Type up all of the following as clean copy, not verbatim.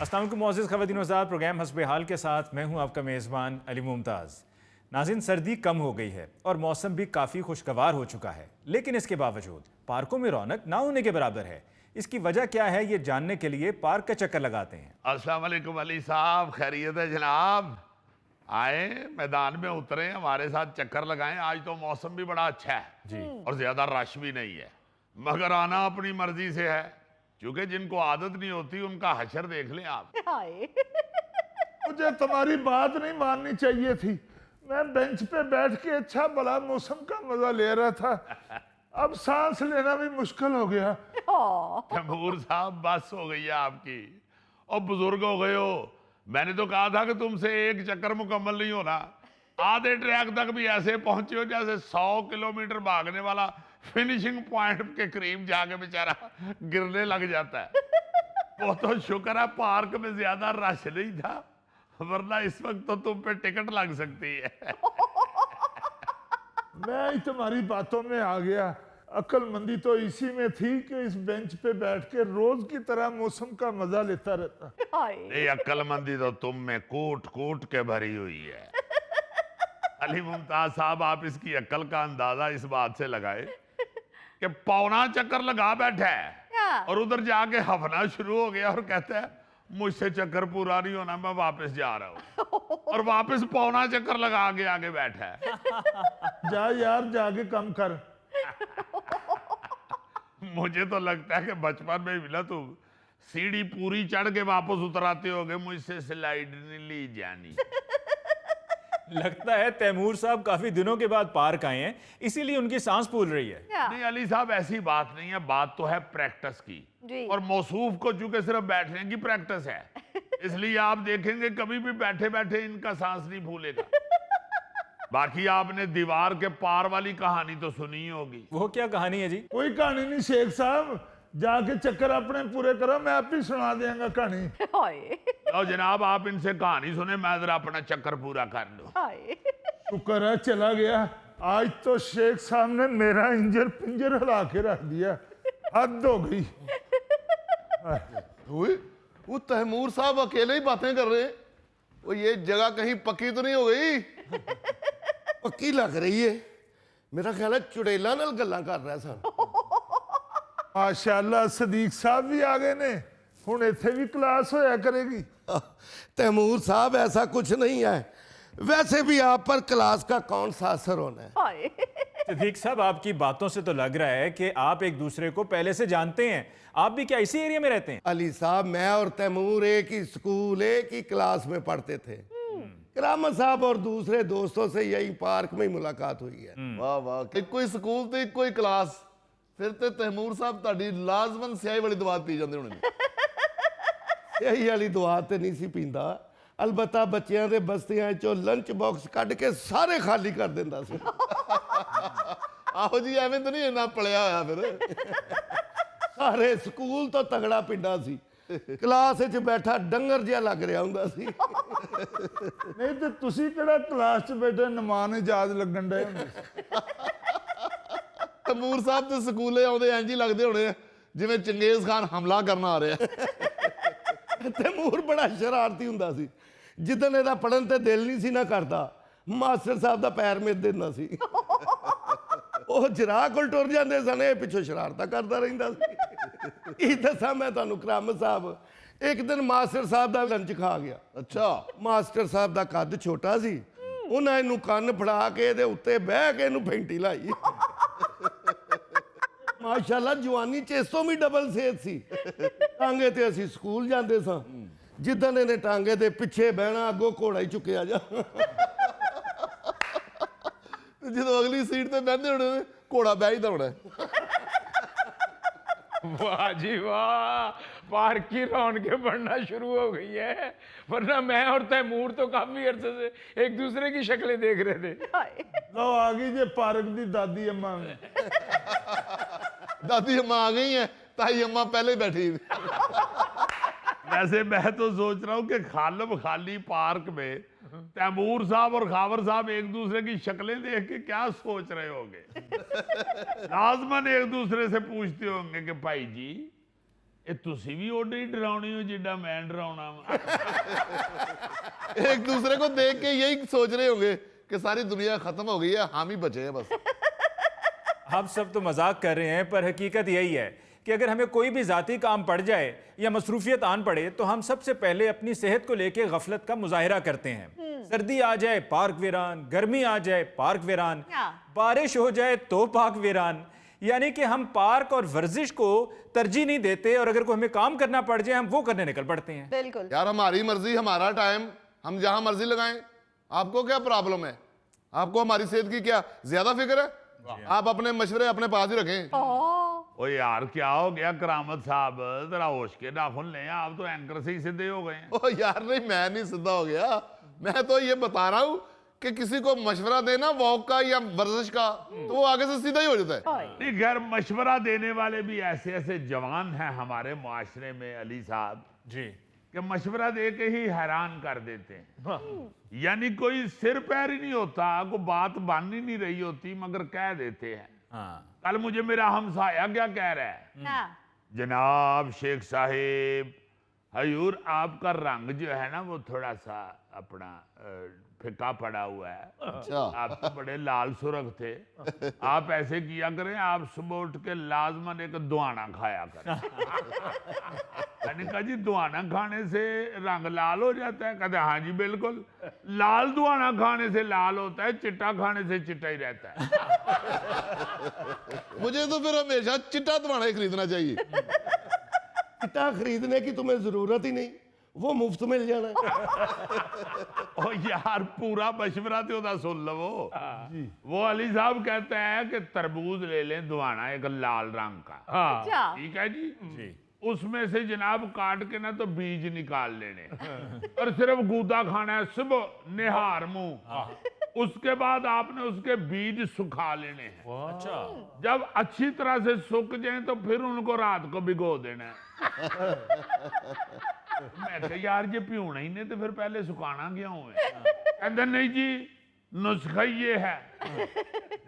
अस्सलाम वालेकुम मोअज़्ज़िज़ ख़वातीन हज़रात, प्रोग्राम हस्बे हाल के साथ मैं हूं आपका मेज़बान अली मुमताज़। नाज़रीन, सर्दी कम हो गई है और मौसम भी काफ़ी खुशगवार हो चुका है, लेकिन इसके बावजूद पार्कों में रौनक ना होने के बराबर है। इसकी वजह क्या है, ये जानने के लिए पार्क का चक्कर लगाते हैं। अस्सलाम वालेकुम अली साहब, खैरियत है जनाब? आए मैदान में उतरे, हमारे साथ चक्कर लगाएं। आज तो मौसम भी बड़ा अच्छा है जी, और ज्यादा रश भी नहीं है, मगर आना अपनी मर्जी से है, क्योंकि जिनको आदत नहीं होती उनका हशर देख लें आप। मुझे तुम्हारी बात नहीं माननी चाहिए थी। मैं बेंच पे बैठ के अच्छा भला मौसम का मजा ले रहा था, अब सांस लेना भी मुश्किल हो गया। तैमूर साहब, बस हो गई है आपकी, और बुजुर्ग हो गए हो। मैंने तो कहा था कि तुमसे एक चक्कर मुकम्मल नहीं होना। आधे ट्रैक तक भी ऐसे पहुंचे हो जैसे 100 किलोमीटर भागने वाला फिनिशिंग पॉइंट के करीब जाके बेचारा गिरने लग जाता है। वो तो शुक्र है पार्क में ज्यादा रश नहीं था, वरना इस वक्त तो तुम पे टिकट लग सकती है। मैं ही तुम्हारी बातों में आ गया। अक्लमंदी तो इसी में थी कि इस बेंच पे बैठ के रोज की तरह मौसम का मजा लेता रहता। ये अक्लमंदी तो तुम में कूट कूट के भरी हुई है। अली मुमताज साहब, आप इसकी अक्ल का अंदाजा इस बात से लगाए कि पौना चक्कर लगा बैठा है और उधर जाके हफना शुरू हो गया और कहता है मुझसे चक्कर पूरा नहीं होना, मैं वापस जा रहा हूँ, और वापस पौना चक्कर लगा के आगे बैठा है। जा यार, जाके कम कर। मुझे तो लगता है कि बचपन में भी ना तुम सीढ़ी पूरी चढ़ के वापस उतराते होगे, मुझसे स्लाइड नहीं ली जानी। लगता है तैमूर साहब काफ़ी दिनों के बाद पार्क आए हैं, इसीलिए उनकी सांस फूल रही है। नहीं अली साहब, ऐसी बात नहीं है, बात तो है प्रैक्टिस की, और मौसूफ को चूंकि सिर्फ बैठने की प्रैक्टिस है, इसलिए आप देखेंगे कभी भी बैठे बैठे इनका सांस नहीं फूलेगा। बाकी आपने दीवार के पार वाली कहानी तो सुनी ही होगी। वो क्या कहानी है जी? कोई कहानी नहीं शेख साहब, जाके चक्कर अपने पूरे करो, मैं आप ही सुना देंगे कहानी। तो जनाब, आप इनसे कहानी सुने, मैं जरा अपना चक्कर पूरा कर लूं। शुक्र है चला गया। आज तो शेख साहब ने मेरा इंजर पिंजर हिला के रख दिया, हद हो गई। वो तैमूर साहब अकेले ही बातें कर रहे हैं। वो ये जगह कहीं पक्की तो नहीं हो गई? पक्की लग रही है, मेरा ख्याल है चुड़ेला नाल गल्लां कर रहा सन। माशाल्लाह, सदीक साहब भी आ गए ने, हुण इत्थे भी क्लास होया करेगी। तैमूर साहब, ऐसा कुछ नहीं है, वैसे भी आप पर क्लास का कौन सा असर होना है। सिद्दीक साहब, आपकी बातों से तो लग रहा है कि आप एक दूसरे को पहले से जानते हैं। आप भी क्या इसी एरिया में रहते हैं? अली साहब, मैं और तैमूर एक ही स्कूल, एक ही क्लास में पढ़ते थे। करामत साहब और दूसरे दोस्तों से यही पार्क में ही मुलाकात हुई है। वाह वाह, इको ही स्कूल ते इको ही क्लास, फिर ते तैमूर साहब ताड़ी लाजमन स्याही वाली दवा पी जांदे होणे। यही वाली दुआ ते नहीं सी पींदा, अलबत्ता बच्चियां दे बस्तियां चो लंच बॉक्स कढ़ के सारे खाली कर दिंदा सी। आहो जी, एवें तो नहीं इन्ना पलिया होया फिर। सारे स्कूल तो तगड़ा पिंडा सी, क्लास च बैठा डंगर जिहा लग रहा हुंदा सी। नहीं तो तुसी केड़ा क्लास च बैठे नमान इजाद लगन डे हुंदे सी। तैमूर साहब ते स्कूले आउंदे इंज ही लगदे होणे जिवें चंगेज खान हमला करना आ रहा है। तैमूर बड़ा शरारती हुंदा सी, जिदन ਇਹਦਾ पढ़न ते दिल नहीं सी ना करता, मास्टर साहब दा पैर मिध दिंदा सी। ਉਹ ਜਰਾ ਕੋਲ ਟੁਰ ਜਾਂਦੇ ਸਨ, ਇਹ ਪਿੱਛੋਂ ਸ਼ਰਾਰਤਾਂ ਕਰਦਾ ਰਹਿੰਦਾ ਸੀ। ਇਹ ਦੱਸਾਂ ਮੈਂ ਤੁਹਾਨੂੰ, ਕਰਾਮਤ ਸਾਹਿਬ ਇੱਕ ਦਿਨ ਮਾਸਟਰ ਸਾਹਿਬ ਦਾ ਲੰਚ ਖਾ ਗਿਆ। अच्छा, ਮਾਸਟਰ ਸਾਹਿਬ ਦਾ ਕੱਦ ਛੋਟਾ ਸੀ, ਉਹਨਾਂ ਇਹਨੂੰ ਕੰਨ ਫੜਾ ਕੇ ਇਹਦੇ ਉੱਤੇ ਬਹਿ ਕੇ ਇਹਨੂੰ ਫੈਂਟੀ ਲਾਈ। ਮਾਸ਼ਾਅੱਲਾ, ਜਵਾਨੀ ਚ ਇਸ ਤੋਂ ਵੀ ਡਬਲ ਸਿਹਤ ਸੀ। ਟਾਂਗੇ ਤੇ ਅਸੀਂ ਸਕੂਲ ਜਾਂਦੇ ਸਾਂ, ਜਿੱਦਣ ਇਹਨੇ ਟਾਂਗੇ ਦੇ ਪਿੱਛੇ ਬਹਿਣਾ, ਅੱਗੋਂ ਘੋੜਾ ਹੀ ਚੁੱਕਿਆ ਜਾ। ਜਦੋਂ ਅਗਲੀ ਸੀਟ ਤੇ ਬਹਿੰਦੇ ਹੋਣੇ ਘੋੜਾ ਬਹਿ ਹੀ ਹੋਣਾ। वाह जी वाह, पार्क की रौनकें बढ़ना शुरू हो गई है, वरना मैं और तैमूर तो काफी अरसे से एक दूसरे की शक्लें देख रहे थे। लो आ गई जे पार्क दी दादी अम्मा। दादी अम्मा आ गई हैं, ताई अम्मा पहले ही बैठी। वैसे मैं तो सोच रहा हूँ कि खालम खाली पार्क में तैमूर साहब और खावर साहब एक दूसरे की शक्लें देख के क्या सोच रहे होंगे। लाजमन एक दूसरे से पूछते होंगे कि भाई जी ਇਹ ਤੁਸੀਂ ਵੀ ਓਡੇ ਹੀ ਡਰਾਉਣੇ ਹੋ ਜਿੱਡਾ ਮੈਂ ਡਰਾਉਣਾ ਵਾ एक दूसरे को देख के यही सोच रहे होंगे कि सारी दुनिया खत्म हो गई है, हम ही बचे हैं बस। हम सब तो मजाक कर रहे हैं, पर हकीकत यही है कि अगर हमें कोई भी ज़ाती काम पड़ जाए या मसरूफियत आन पड़े तो हम सबसे पहले अपनी सेहत को लेकर गफलत का मुजाहिरा करते हैं। सर्दी आ जाए पार्क वीरान, गर्मी आ जाए पार्क वीरान, बारिश हो जाए तो पार्क वीरान। यानी कि हम पार्क और वर्जिश को तरजीह नहीं देते, और अगर कोई हमें काम करना पड़ जाए हम वो करने निकल पड़ते हैं। बिल्कुल। यार हमारी मर्जी, हमारा टाइम, हम जहां मर्जी लगाएं। आपको क्या प्रॉब्लम है? आपको हमारी सेहत की क्या ज्यादा फिक्र है? आप अपने मशवरे अपने पास ही रखें। ओ यार क्या हो गया करामत साहब, जरा होश के नाखून लें, आप तो एंकर से ही सीधे हो गए हैं। ओ यार नहीं, मैं नहीं सीधा हो गया, मैं तो ये बता रहा हूं कि किसी को मशवरा देना वॉक का या वर्जिश का, तो वो आगे से सीधा ही हो जाता है। नहीं, खैर मशवरा देने वाले भी ऐसे ऐसे जवान हैं हमारे मुआशरे में अली साहब जी, कि मशवरा दे के ही हैरान कर देते हैं। यानी कोई सिर पैर ही नहीं होता, कोई बात बन ही नहीं रही होती, मगर कह देते हैं। हाँ, कल मुझे मेरा हमसाया क्या कह रहा है, हाँ। जनाब शेख साहिब, हजूर आपका रंग जो है ना वो थोड़ा सा अपना फिका पड़ा हुआ है। अच्छा। आप तो बड़े लाल सुरख थे, आप ऐसे किया करें, आप सुबह उठ के लाजमन एक दुआना खाया करें। मैंने कहा जी दुआना खाने से रंग लाल हो जाता है? कहते हाँ जी बिल्कुल, लाल दुआना खाने से लाल होता है, चिट्टा खाने से चिट्टा ही रहता है। मुझे तो फिर हमेशा चिट्टा दवाना ही खरीदना चाहिए। चिट्टा खरीदने की तुम्हें जरूरत ही नहीं, वो मुफ्त मिल जाना है। ओ यार पूरा मशवरा तो ओदा सुन लवो। वो अली साहब कहता है कि तरबूज ले लें दुआना, एक लाल रंग का। अच्छा। ठीक है जी, उसमें से जनाब काट के ना तो बीज निकाल लेने और सिर्फ गूदा खाना है सुबह निहार मुंह। उसके बाद आपने उसके बीज सुखा लेने हैं। अच्छा, जब अच्छी तरह से सूख जाएं तो फिर उनको रात को भिगो देना है। मैं कहा यार ये पियूना ही नहीं तो फिर पहले सुखाना क्यों है? कहते नहीं जी नुस्खा ये है,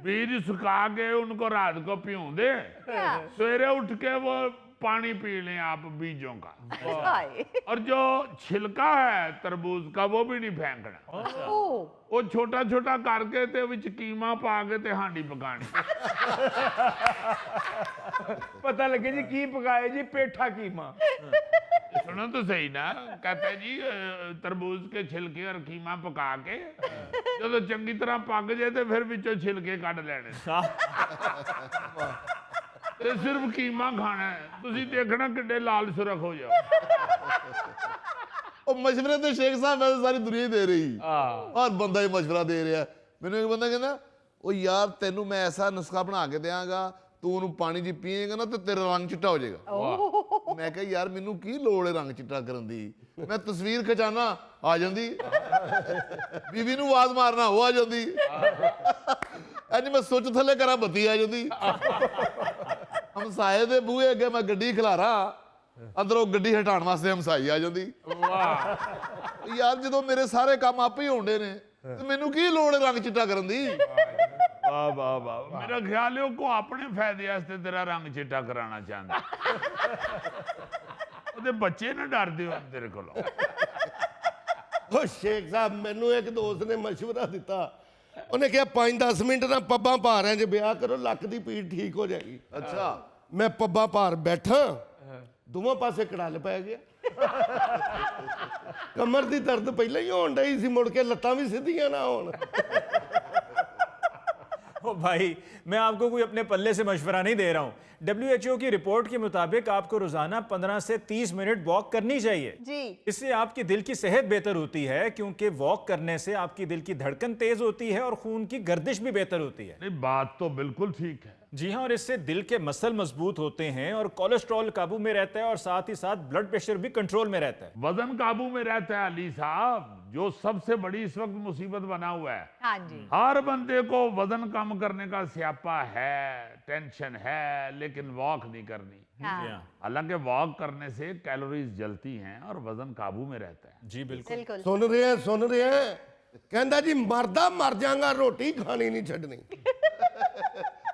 बीज सुखा के उनको रात को पियो दे, सवेरे उठ के वो पानी पी लें आप बीजों का, हाय। और जो छिलका है तरबूज का वो भी नहीं फेंकना। ओह। वो छोटा छोटा करके ते विच कीमा पा के ते हांडी पकानी। पता लगे जी की पकाए जी, पेठा कीमा। सुनो तो सही ना, कहता है जी तरबूज के छिलके और कीमा पका के जो चंगी तरह पक जाए तो फिर विचों छिलके कट लेने ते सिर्फ कीमा खाना है, तुसी देखना किड्डे लाल सुरख हो जाओ। और मशवरे तो शेख साहब वैसे सारी दुनिया ही दे रही, और बंदा ही मशवरा दे रहा है। मैंने एक बंदा कहना ओ यार तेनू मैं ऐसा नुस्खा बना के देंगा, तू उन्हें पानी जी पिएगा ना तो तेरा रंग चिट्टा हो जाएगा। मैं कहा यार मैनू की लोड़ है रंग चिट्टा करन दी, मैं तस्वीर खिचाना आ जाती, बीवी नू आवाज मारना वो आ जाती, अज मैं सुच थले करा बत्ती आ जाती। हमसाए दे बूहे अगे मैं गड्डी खिलारा, अंदरों गड्डी हटाने वास्ते हमसाई आ जाती। यार जो मेरे सारे काम आप ही होंदे ने ते मैनू की लोड़ है रंग चिट्टा करन दी। वाह वाह वाह, मेरा ख्याल है को अपने फायदे वास्ते तेरा रंग चिट्टा कराना चाहता। ओदे बच्चे ना डरदे हो तेरे कोलों। ओ शेख साहब मैनू एक दोस्त ने मशवरा दिता, उन्हें कहा 5-10 मिनट ना पब्बा भार च ब्याह करो, लक की पीड़ ठीक हो जाएगी। अच्छा। मैं पब्बा भार बैठा, दोनों पासे कड़ाल पै गया। कमर की दर्द पहले ही होन डई सी, मुड़ के लत्तां भी सीधियां ना होन। ओ भाई, मैं आपको कोई अपने पल्ले से मशवरा नहीं दे रहा हूँ। WHO की रिपोर्ट के मुताबिक आपको रोजाना 15 से 30 मिनट वॉक करनी चाहिए। जी। इससे आपकी दिल की सेहत बेहतर होती है, क्योंकि वॉक करने से आपकी दिल की धड़कन तेज होती है और खून की गर्दिश भी बेहतर होती है। नहीं बात तो बिल्कुल ठीक है। जी हाँ, और इससे दिल के मसल मजबूत होते हैं और कोलेस्ट्रॉल काबू में रहता है, और साथ ही साथ ब्लड प्रेशर भी कंट्रोल में रहता है। वजन काबू में रहता है अली साहब, जो सबसे बड़ी इस वक्त मुसीबत बना हुआ है। हाँ जी। हर बंदे को वजन कम करने का स्यापा है, टेंशन है, लेकिन वॉक नहीं करनी। हाँ। हालांकि वॉक करने से कैलोरीज जलती हैं और वजन काबू में रहता है। जी बिल्कुल। बिल्कुल। सुन रहे हैं कहंदा जी मरदा मर जाऊंगा, रोटी खानी नहीं छड्डनी।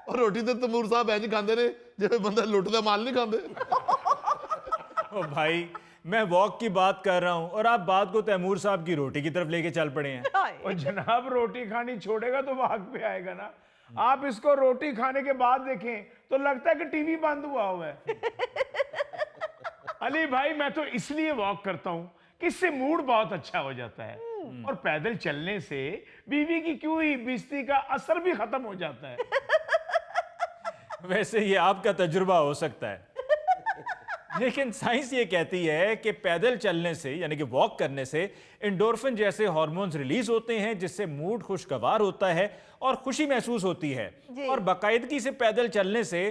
और रोटी तो तैमूर साहब इंज खांदे ने जिवें बंदा लुੱਟ ਦਾ माल नहीं खांदे। ओ भाई, मैं वॉक की बात कर रहा हूं और आप बात को तैमूर साहब की रोटी की तरफ लेके चल पड़े हैं। और जनाब रोटी खानी छोड़ेगा तो भाग पे आएगा ना। आप इसको रोटी खाने के बाद देखें तो लगता है कि टीवी बंद हुआ है। अली भाई, मैं तो इसलिए वॉक करता हूं कि इससे मूड बहुत अच्छा हो जाता है, और पैदल चलने से बीवी की क्यों ही बेइज्जती का असर भी खत्म हो जाता है। वैसे ये आपका तजुर्बा हो सकता है, लेकिन साइंस ये कहती है कि पैदल चलने से यानी कि वॉक करने से एंडोर्फिन जैसे हार्मोन्स रिलीज होते हैं, जिससे मूड खुशगवार होता है और खुशी महसूस होती है। और बाकायदगी से पैदल चलने से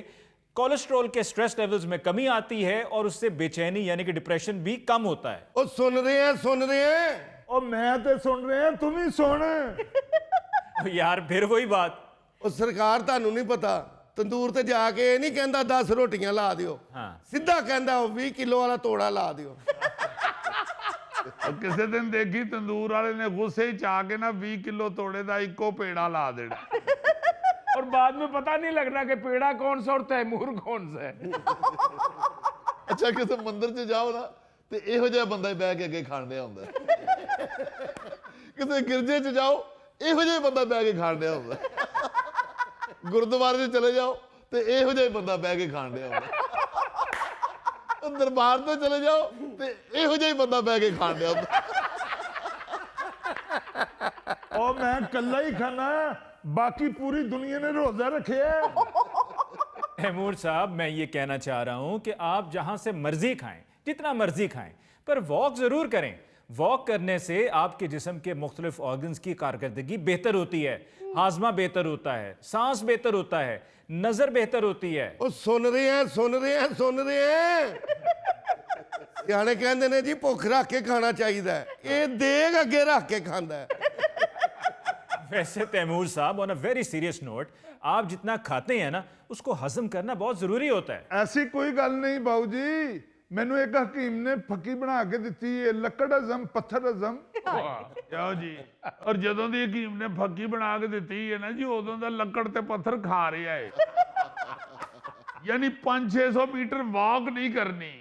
कोलेस्ट्रॉल के स्ट्रेस लेवल्स में कमी आती है और उससे बेचैनी यानी कि डिप्रेशन भी कम होता है। ਉਹ ਸੁਣ ਰਹੇ हैं ओ मैं तो सुन रहे हैं, तुम ही सुन। तो यार फिर वही बात। ਉਹ ਸਰਕਾਰ ਤੁਹਾਨੂੰ ਨਹੀਂ ਪਤਾ, ਤੰਦੂਰ ਤੇ ਜਾ ਕੇ ਇਹ ਨਹੀਂ ਕਹਿੰਦਾ 10 ਰੋਟੀਆਂ ਲਾ ਦਿਓ, ਹਾਂ। ਸਿੱਧਾ ਕਹਿੰਦਾ ਉਹ 20 ਕਿਲੋ ਵਾਲਾ ਤੋੜਾ ਲਾ ਦਿਓ। और किसी दिन देखी तंदूर वाले ने गुस्से च आके ना 20 किलो तोड़े दा इको पेड़ा ला देना। और बाद में पता नहीं लगना कि पेड़ा कौन सा और तैमूर कौन सा है। ਅੱਛਾ ਕਿਸੇ ਮੰਦਿਰ 'ਚ ਜਾਓ ਨਾ ਤੇ ਇਹੋ ਜਿਹਾ ਬੰਦਾ ਹੀ ਬਹਿ ਕੇ ਅੱਗੇ ਖਾਣ ਡਿਆ ਹੁੰਦਾ ਕਿਸੇ ਗਿਰਜੇ 'ਚ ਜਾਓ ਇਹੋ ਜਿਹਾ ਹੀ ਬੰਦਾ ਬਹਿ ਕੇ ਖਾਣ ਡਿਆ ਹੁੰਦਾ ਗੁਰਦੁਆਰੇ 'ਚ ਚਲੇ ਜਾਓ ਤੇ ਇਹੋ ਜਿਹਾ ਹੀ ਬੰਦਾ ਬਹਿ ਕੇ ਖਾਣ ਡਿਆ ਹੁੰਦਾ ਦਰਬਾਰ ਤੇ ਚਲੇ ਜਾਓ ਤੇ ਇਹੋ ਜਿਹਾ ਹੀ ਬੰਦਾ ਬਹਿ ਕੇ ਖਾਣ ਡਿਆ ਹੁੰਦਾ ओ मैं कल्ला ही खाना, बाकी पूरी दुनिया ने रोजा रखे है। तैमूर साहब, मैं ये कहना चाह रहा हूं कि आप जहां से मर्जी खाएं, जितना मर्जी खाएं, पर वॉक जरूर करें। वॉक करने से आपके जिस्म के मुख्तलिफ ऑर्गन्स की कारकर्दगी बेहतर होती है, हाजमा बेहतर होता है, सांस बेहतर होता है, नजर बेहतर होती है। ਉਹ ਸੁਣ ਰਹੇ हैं ਸਿਆਣੇ ਕਹਿੰਦੇ ਨੇ ਜੀ ਭੁੱਖ ਰੱਖ ਕੇ ਖਾਣਾ ਚਾਹੀਦਾ ਹੈ, ਇਹ ਦੇਗ ਅੱਗੇ ਰੱਖ ਕੇ ਖਾਂਦਾ ਹੈ। वैसे तैमूर साहब, on a very serious note, आप जितना खाते हैं ना उसको हजम करना बहुत जरूरी होता है। ऐसी कोई गल नहीं बाबू जी, मैनू एक हकीम ने फकी बना के दी है, लकड़ हजम पत्थर हजम। क्यों जी? और जदों दी हकीम ने फक्की बना के दी है ना जी, उदों दा लकड़ ते पत्थर खा रहा है। यानी 500-600 मीटर वॉक नहीं करनी,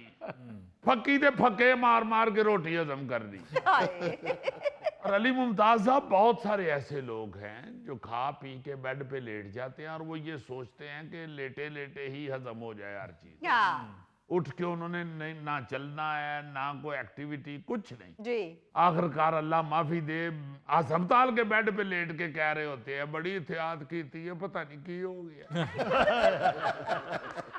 फक्की ते फक्के मार मार के रोटी हजम कर दी। और अली मुमताज साहब, बहुत सारे ऐसे लोग हैं जो खा पी के बेड पे लेट जाते हैं और वो ये सोचते हैं कि लेटे लेटे ही हजम हो जाए हर चीज। उठ के उन्होंने नहीं, ना चलना है ना कोई एक्टिविटी, कुछ नहीं जी। आखिरकार अल्लाह माफी दे अस्पताल के बेड पे लेट के कह रहे होते हैं बड़ी एहतियात की थी, ये पता नहीं की हो गया।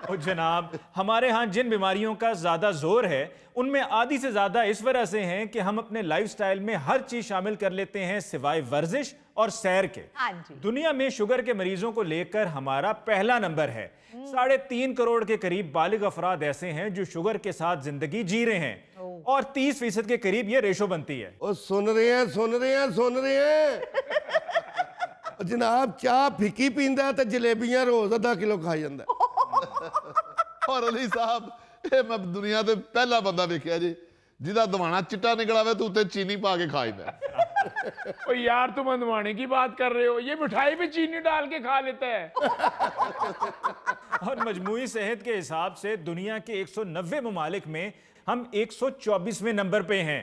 और जनाब, हमारे यहाँ जिन बीमारियों का ज्यादा जोर है उनमें आधी से ज्यादा इस वजह से हैं कि हम अपने लाइफस्टाइल में हर चीज शामिल कर लेते हैं सिवाय वर्जिश और सैर के। हाँ जी। दुनिया में शुगर के मरीजों को लेकर हमारा पहला नंबर है। 3.5 करोड़ के करीब बालिग अफराद ऐसे हैं जो शुगर के साथ जिंदगी जी रहे हैं और 30% के करीब ये रेशो बनती है। ਉਹ ਸੁਣ ਰਹੇ हैं ਉਹ ਜਨਾਬ ਚਾਹ ਫਿੱਕੀ ਪੀਂਦਾ ਤੇ ਜਲੇਬੀਆਂ ਰੋਜ਼ ਅੱਧਾ ਕਿਲੋ ਖਾ ਜਾਂਦਾ। ਔਰ ਅਲੀ ਸਾਹਿਬ, ਇਹ ਮੈਂ ਦੁਨੀਆ ਤੇ ਪਹਿਲਾ ਬੰਦਾ ਵੇਖਿਆ ਜੀ ਜਿਹਦਾ ਦਵਾਣਾ ਚਿੱਟਾ ਨਿਕਲਾਵੇ ਤੇ ਉੱਤੇ ਚੀਨੀ ਪਾ ਕੇ ਖਾਈਦਾ। ओ यार, तुम अंदवाने की बात कर रहे हो, ये मिठाई में चीनी डाल के खा लेता है। और मजमूई सेहत के हिसाब से दुनिया के 190 ममालिक में हम 124वें नंबर पे हैं।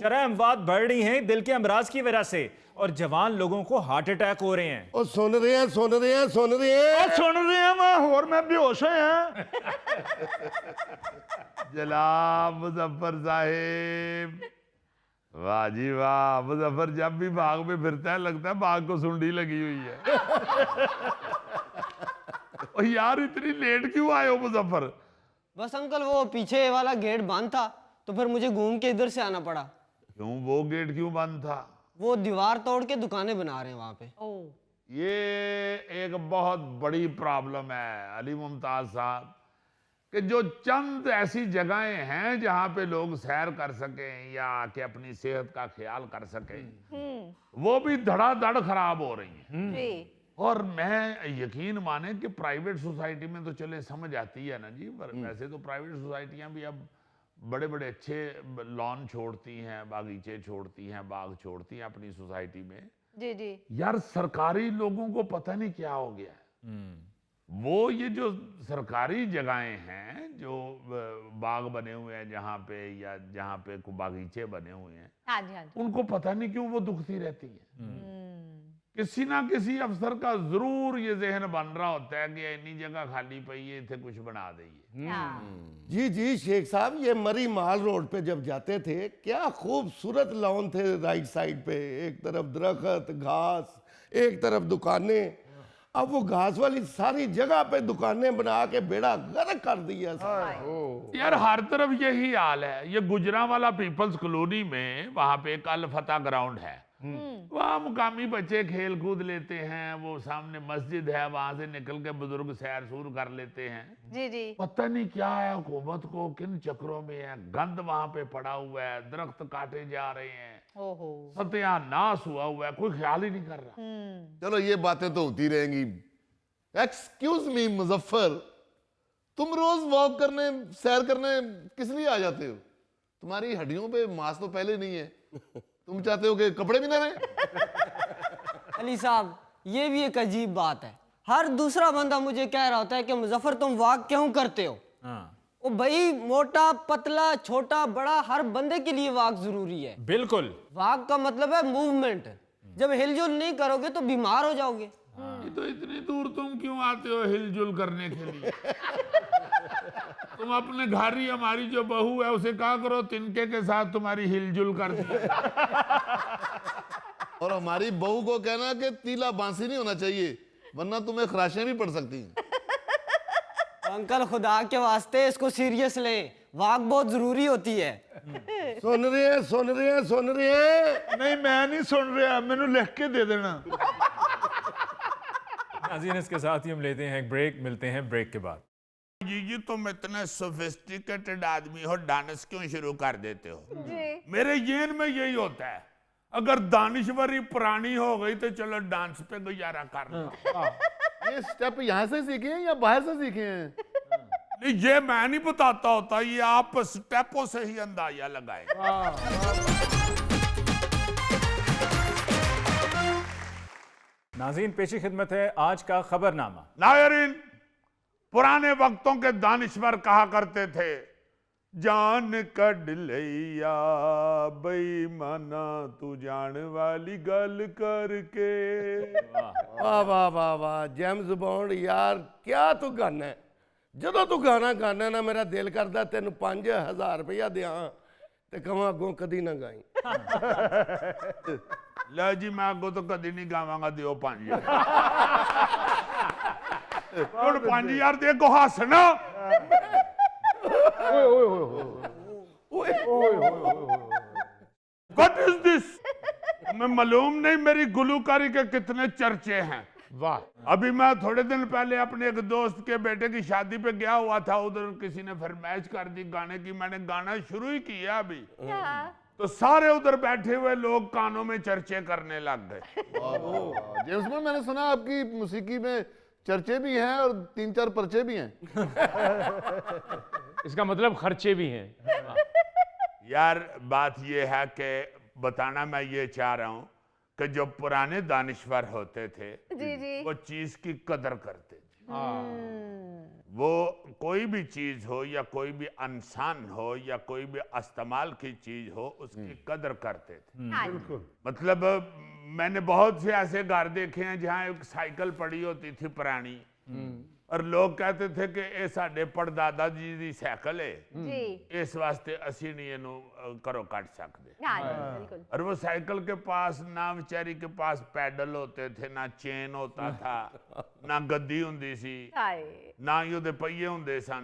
शरह अमवात बढ़ रही हैं दिल के अमराज की वजह से और जवान लोगों को हार्ट अटैक हो रहे हैं। ਉਹ ਸੁਣ ਰਹੇ हैं सुन रहे हैं मैं, और मैं बेहोश हैं। जनाब मुजफ्फर साहिब, वाह जी वाह। मुजफ्फर जब भी बाग में फिरता है लगता है बाग को सुंडी लगी हुई है। और यार इतनी लेट क्यों आए हो मुजफ्फर? बस अंकल, वो पीछे वाला गेट बंद था तो फिर मुझे घूम के इधर से आना पड़ा। क्यों, वो गेट क्यों बंद था? वो दीवार तोड़ के दुकानें बना रहे हैं वहां पे। ये एक बहुत बड़ी प्रॉब्लम है अली मुमताज साहब, कि जो चंद ऐसी जगहें हैं जहां पे लोग सैर कर सकें या कि अपनी सेहत का ख्याल कर सकें, वो भी धड़ाधड़ खराब हो रही हैं। जी। और मैं यकीन माने कि प्राइवेट सोसाइटी में तो चले समझ आती है ना जी, पर वैसे तो प्राइवेट सोसाइटियां भी अब बड़े बड़े अच्छे लॉन छोड़ती हैं, बागीचे छोड़ती हैं, बाग छोड़ती हैं अपनी सोसाइटी में। जी जी। यार सरकारी लोगों को पता नहीं क्या हो गया है, वो ये जो सरकारी जगहें हैं जो बाग बने हुए हैं जहाँ पे, या जहाँ पे कोई बागीचे बने हुए हैं, हाँ जी हाँ जी। उनको पता नहीं क्यों वो दुखती रहती है। किसी ना किसी अफसर का जरूर ये जहन बन रहा होता है कि इतनी जगह खाली पई है, इथे कुछ बना दइए। हाँ। जी जी शेख साहब, ये मरी माल रोड पे जब जाते थे क्या खूबसूरत लॉन थे राइट साइड पे, एक तरफ दरख्त घास, एक तरफ दुकानें। अब वो घास वाली सारी जगह पे दुकानें बना के बेड़ा गर्क कर दिया साहब। यार हर तरफ यही हाल है। ये गुजरांवाला पीपल्स कॉलोनी में वहां पे एक अल फतह ग्राउंड है, वहाँ मुकामी बच्चे खेल कूद लेते हैं, वो सामने मस्जिद है, वहां से निकल के बुजुर्ग सैर सूर कर लेते हैं। जी जी। पता नहीं क्या है हुकूमत को, किन चक्रों में है, गंद वहां पे पड़ा हुआ है, दरख्त काटे जा रहे हैं, ओहो। सत्यानाश हुआ हुआ है, कोई ख्याल ही नहीं कर रहा। चलो ये बातें तो होती रहेंगी। एक्सक्यूज मी मुजफ्फर, तुम रोज वॉक करने, सैर करने किस लिए आ जाते हो? तुम्हारी हड्डियों पे मांस तो पहले नहीं है, तुम चाहते हो कि कपड़े भी ना रहे? अली साहब, ये भी एक अजीब बात है। हर दूसरा बंदा मुझे कह रहा होता है कि मुजफ्फर तुम वॉक क्यों करते हो। हाँ ओ भाई, मोटा पतला छोटा बड़ा हर बंदे के लिए वॉक जरूरी है। बिल्कुल। वॉक का मतलब है मूवमेंट। जब हिलजुल नहीं करोगे तो बीमार हो जाओगे। ये तो इतनी दूर तुम क्यों आते हो हिलजुल करने के लिए? तुम अपने घर ही, हमारी जो बहू है उसे कहा करो तिनके के साथ तुम्हारी हिलजुल कर दी। और हमारी बहू को कहना कि तीला बांसी नहीं होना चाहिए, वरना तुम्हें खराशें भी पड़ सकती हैं। अंकल खुदा के वास्ते इसको सीरियस लें, वॉक बहुत जरूरी होती है। सुन रहे हैं, सुन रहे हैं, सुन रहे हैं। नहीं मैं नहीं सुन रहा, मैंने लिख के दे देना। नाज़रीन, इसके साथ ही हम लेते हैं एक ब्रेक, मिलते हैं ब्रेक के बाद। ये तुम इतने सोफिस्टिकेटेड आदमी हो, डांस क्यों शुरू कर देते हो? जी। मेरे जेन में यही होता है, अगर दानिशवरी पुरानी हो गई तो चलो डांस पे गुजारा कर लो। ये स्टेप यहाँ से सीखे हैं या बाहर से सीखे हैं? नहीं, ये मैं नहीं बताता होता, ये आप स्टेपों से ही अंदाजा लगाए। नाज़रीन, पेशी खिदमत है आज का खबरनामा। नायरीन, पुराने वक्तों के दानिश्वर कहा करते थे, जान कड लिया बेईमाना तू जान वाली गल करके। वाह वाह वाह वाह, जेम्स बॉन्ड यार, क्या तू गाना है। ਜਦੋਂ ਤੂੰ ਗਾਣਾ ਗਾਣਾ ਨਾ ਮੇਰਾ ਦਿਲ ਕਰਦਾ ਤੈਨੂੰ 5000 ਰੁਪਇਆ ਦਿਆਂ ਤੇ ਕਹਾਂ ਅੱਗੋਂ ਕਦੀ ਨਾ ਗਾਈ। लो जी, मैं अगो तो कदी नहीं गावांगा, दियो 5000। ਹੁਣ 5000 ਦੇ ਕੋ ਹੱਸਣਾ। What is this? मैं मालूम नहीं मेरी गुलूकारी के कितने चर्चे हैं। वाह। अभी मैं थोड़े दिन पहले अपने एक दोस्त के बेटे की शादी पे गया हुआ था, उधर किसी ने फरमाइश कर दी गाने की, मैंने गाना शुरू ही किया अभी, तो सारे उधर बैठे हुए लोग कानों में चर्चे करने लग गए। जेम्स बॉन्ड, मैंने सुना आपकी मौसीकी में चर्चे भी हैं और 3-4 पर्चे भी हैं। इसका मतलब खर्चे भी हैं। यार बात ये है कि बताना मैं ये चाह रहा हूं कि जो पुराने दानिश्वर होते थे जी जी। वो चीज की कदर करते थे। वो कोई भी चीज हो या कोई भी इंसान हो या कोई भी इस्तेमाल की चीज हो, उसकी कदर करते थे। हाँ जी। मतलब मैंने बहुत से ऐसे घर देखे हैं जहाँ एक साइकिल पड़ी होती थी पुरानी, और लोग कहते थे कि ये साडे परदादा जी दी साइकिल है, जी। इस वास्ते असी नहीं इनू घरों कट सकते। हाँ जी, बिल्कुल। और वो साइकिल के पास ना बेचारी के पास पैडल होते थे, ना चेन होता था, ना गद्दी हुंदी सी, हाय। ना ही ਉਹਦੇ ਪਹੀਏ ਹੁੰਦੇ ਸਨ।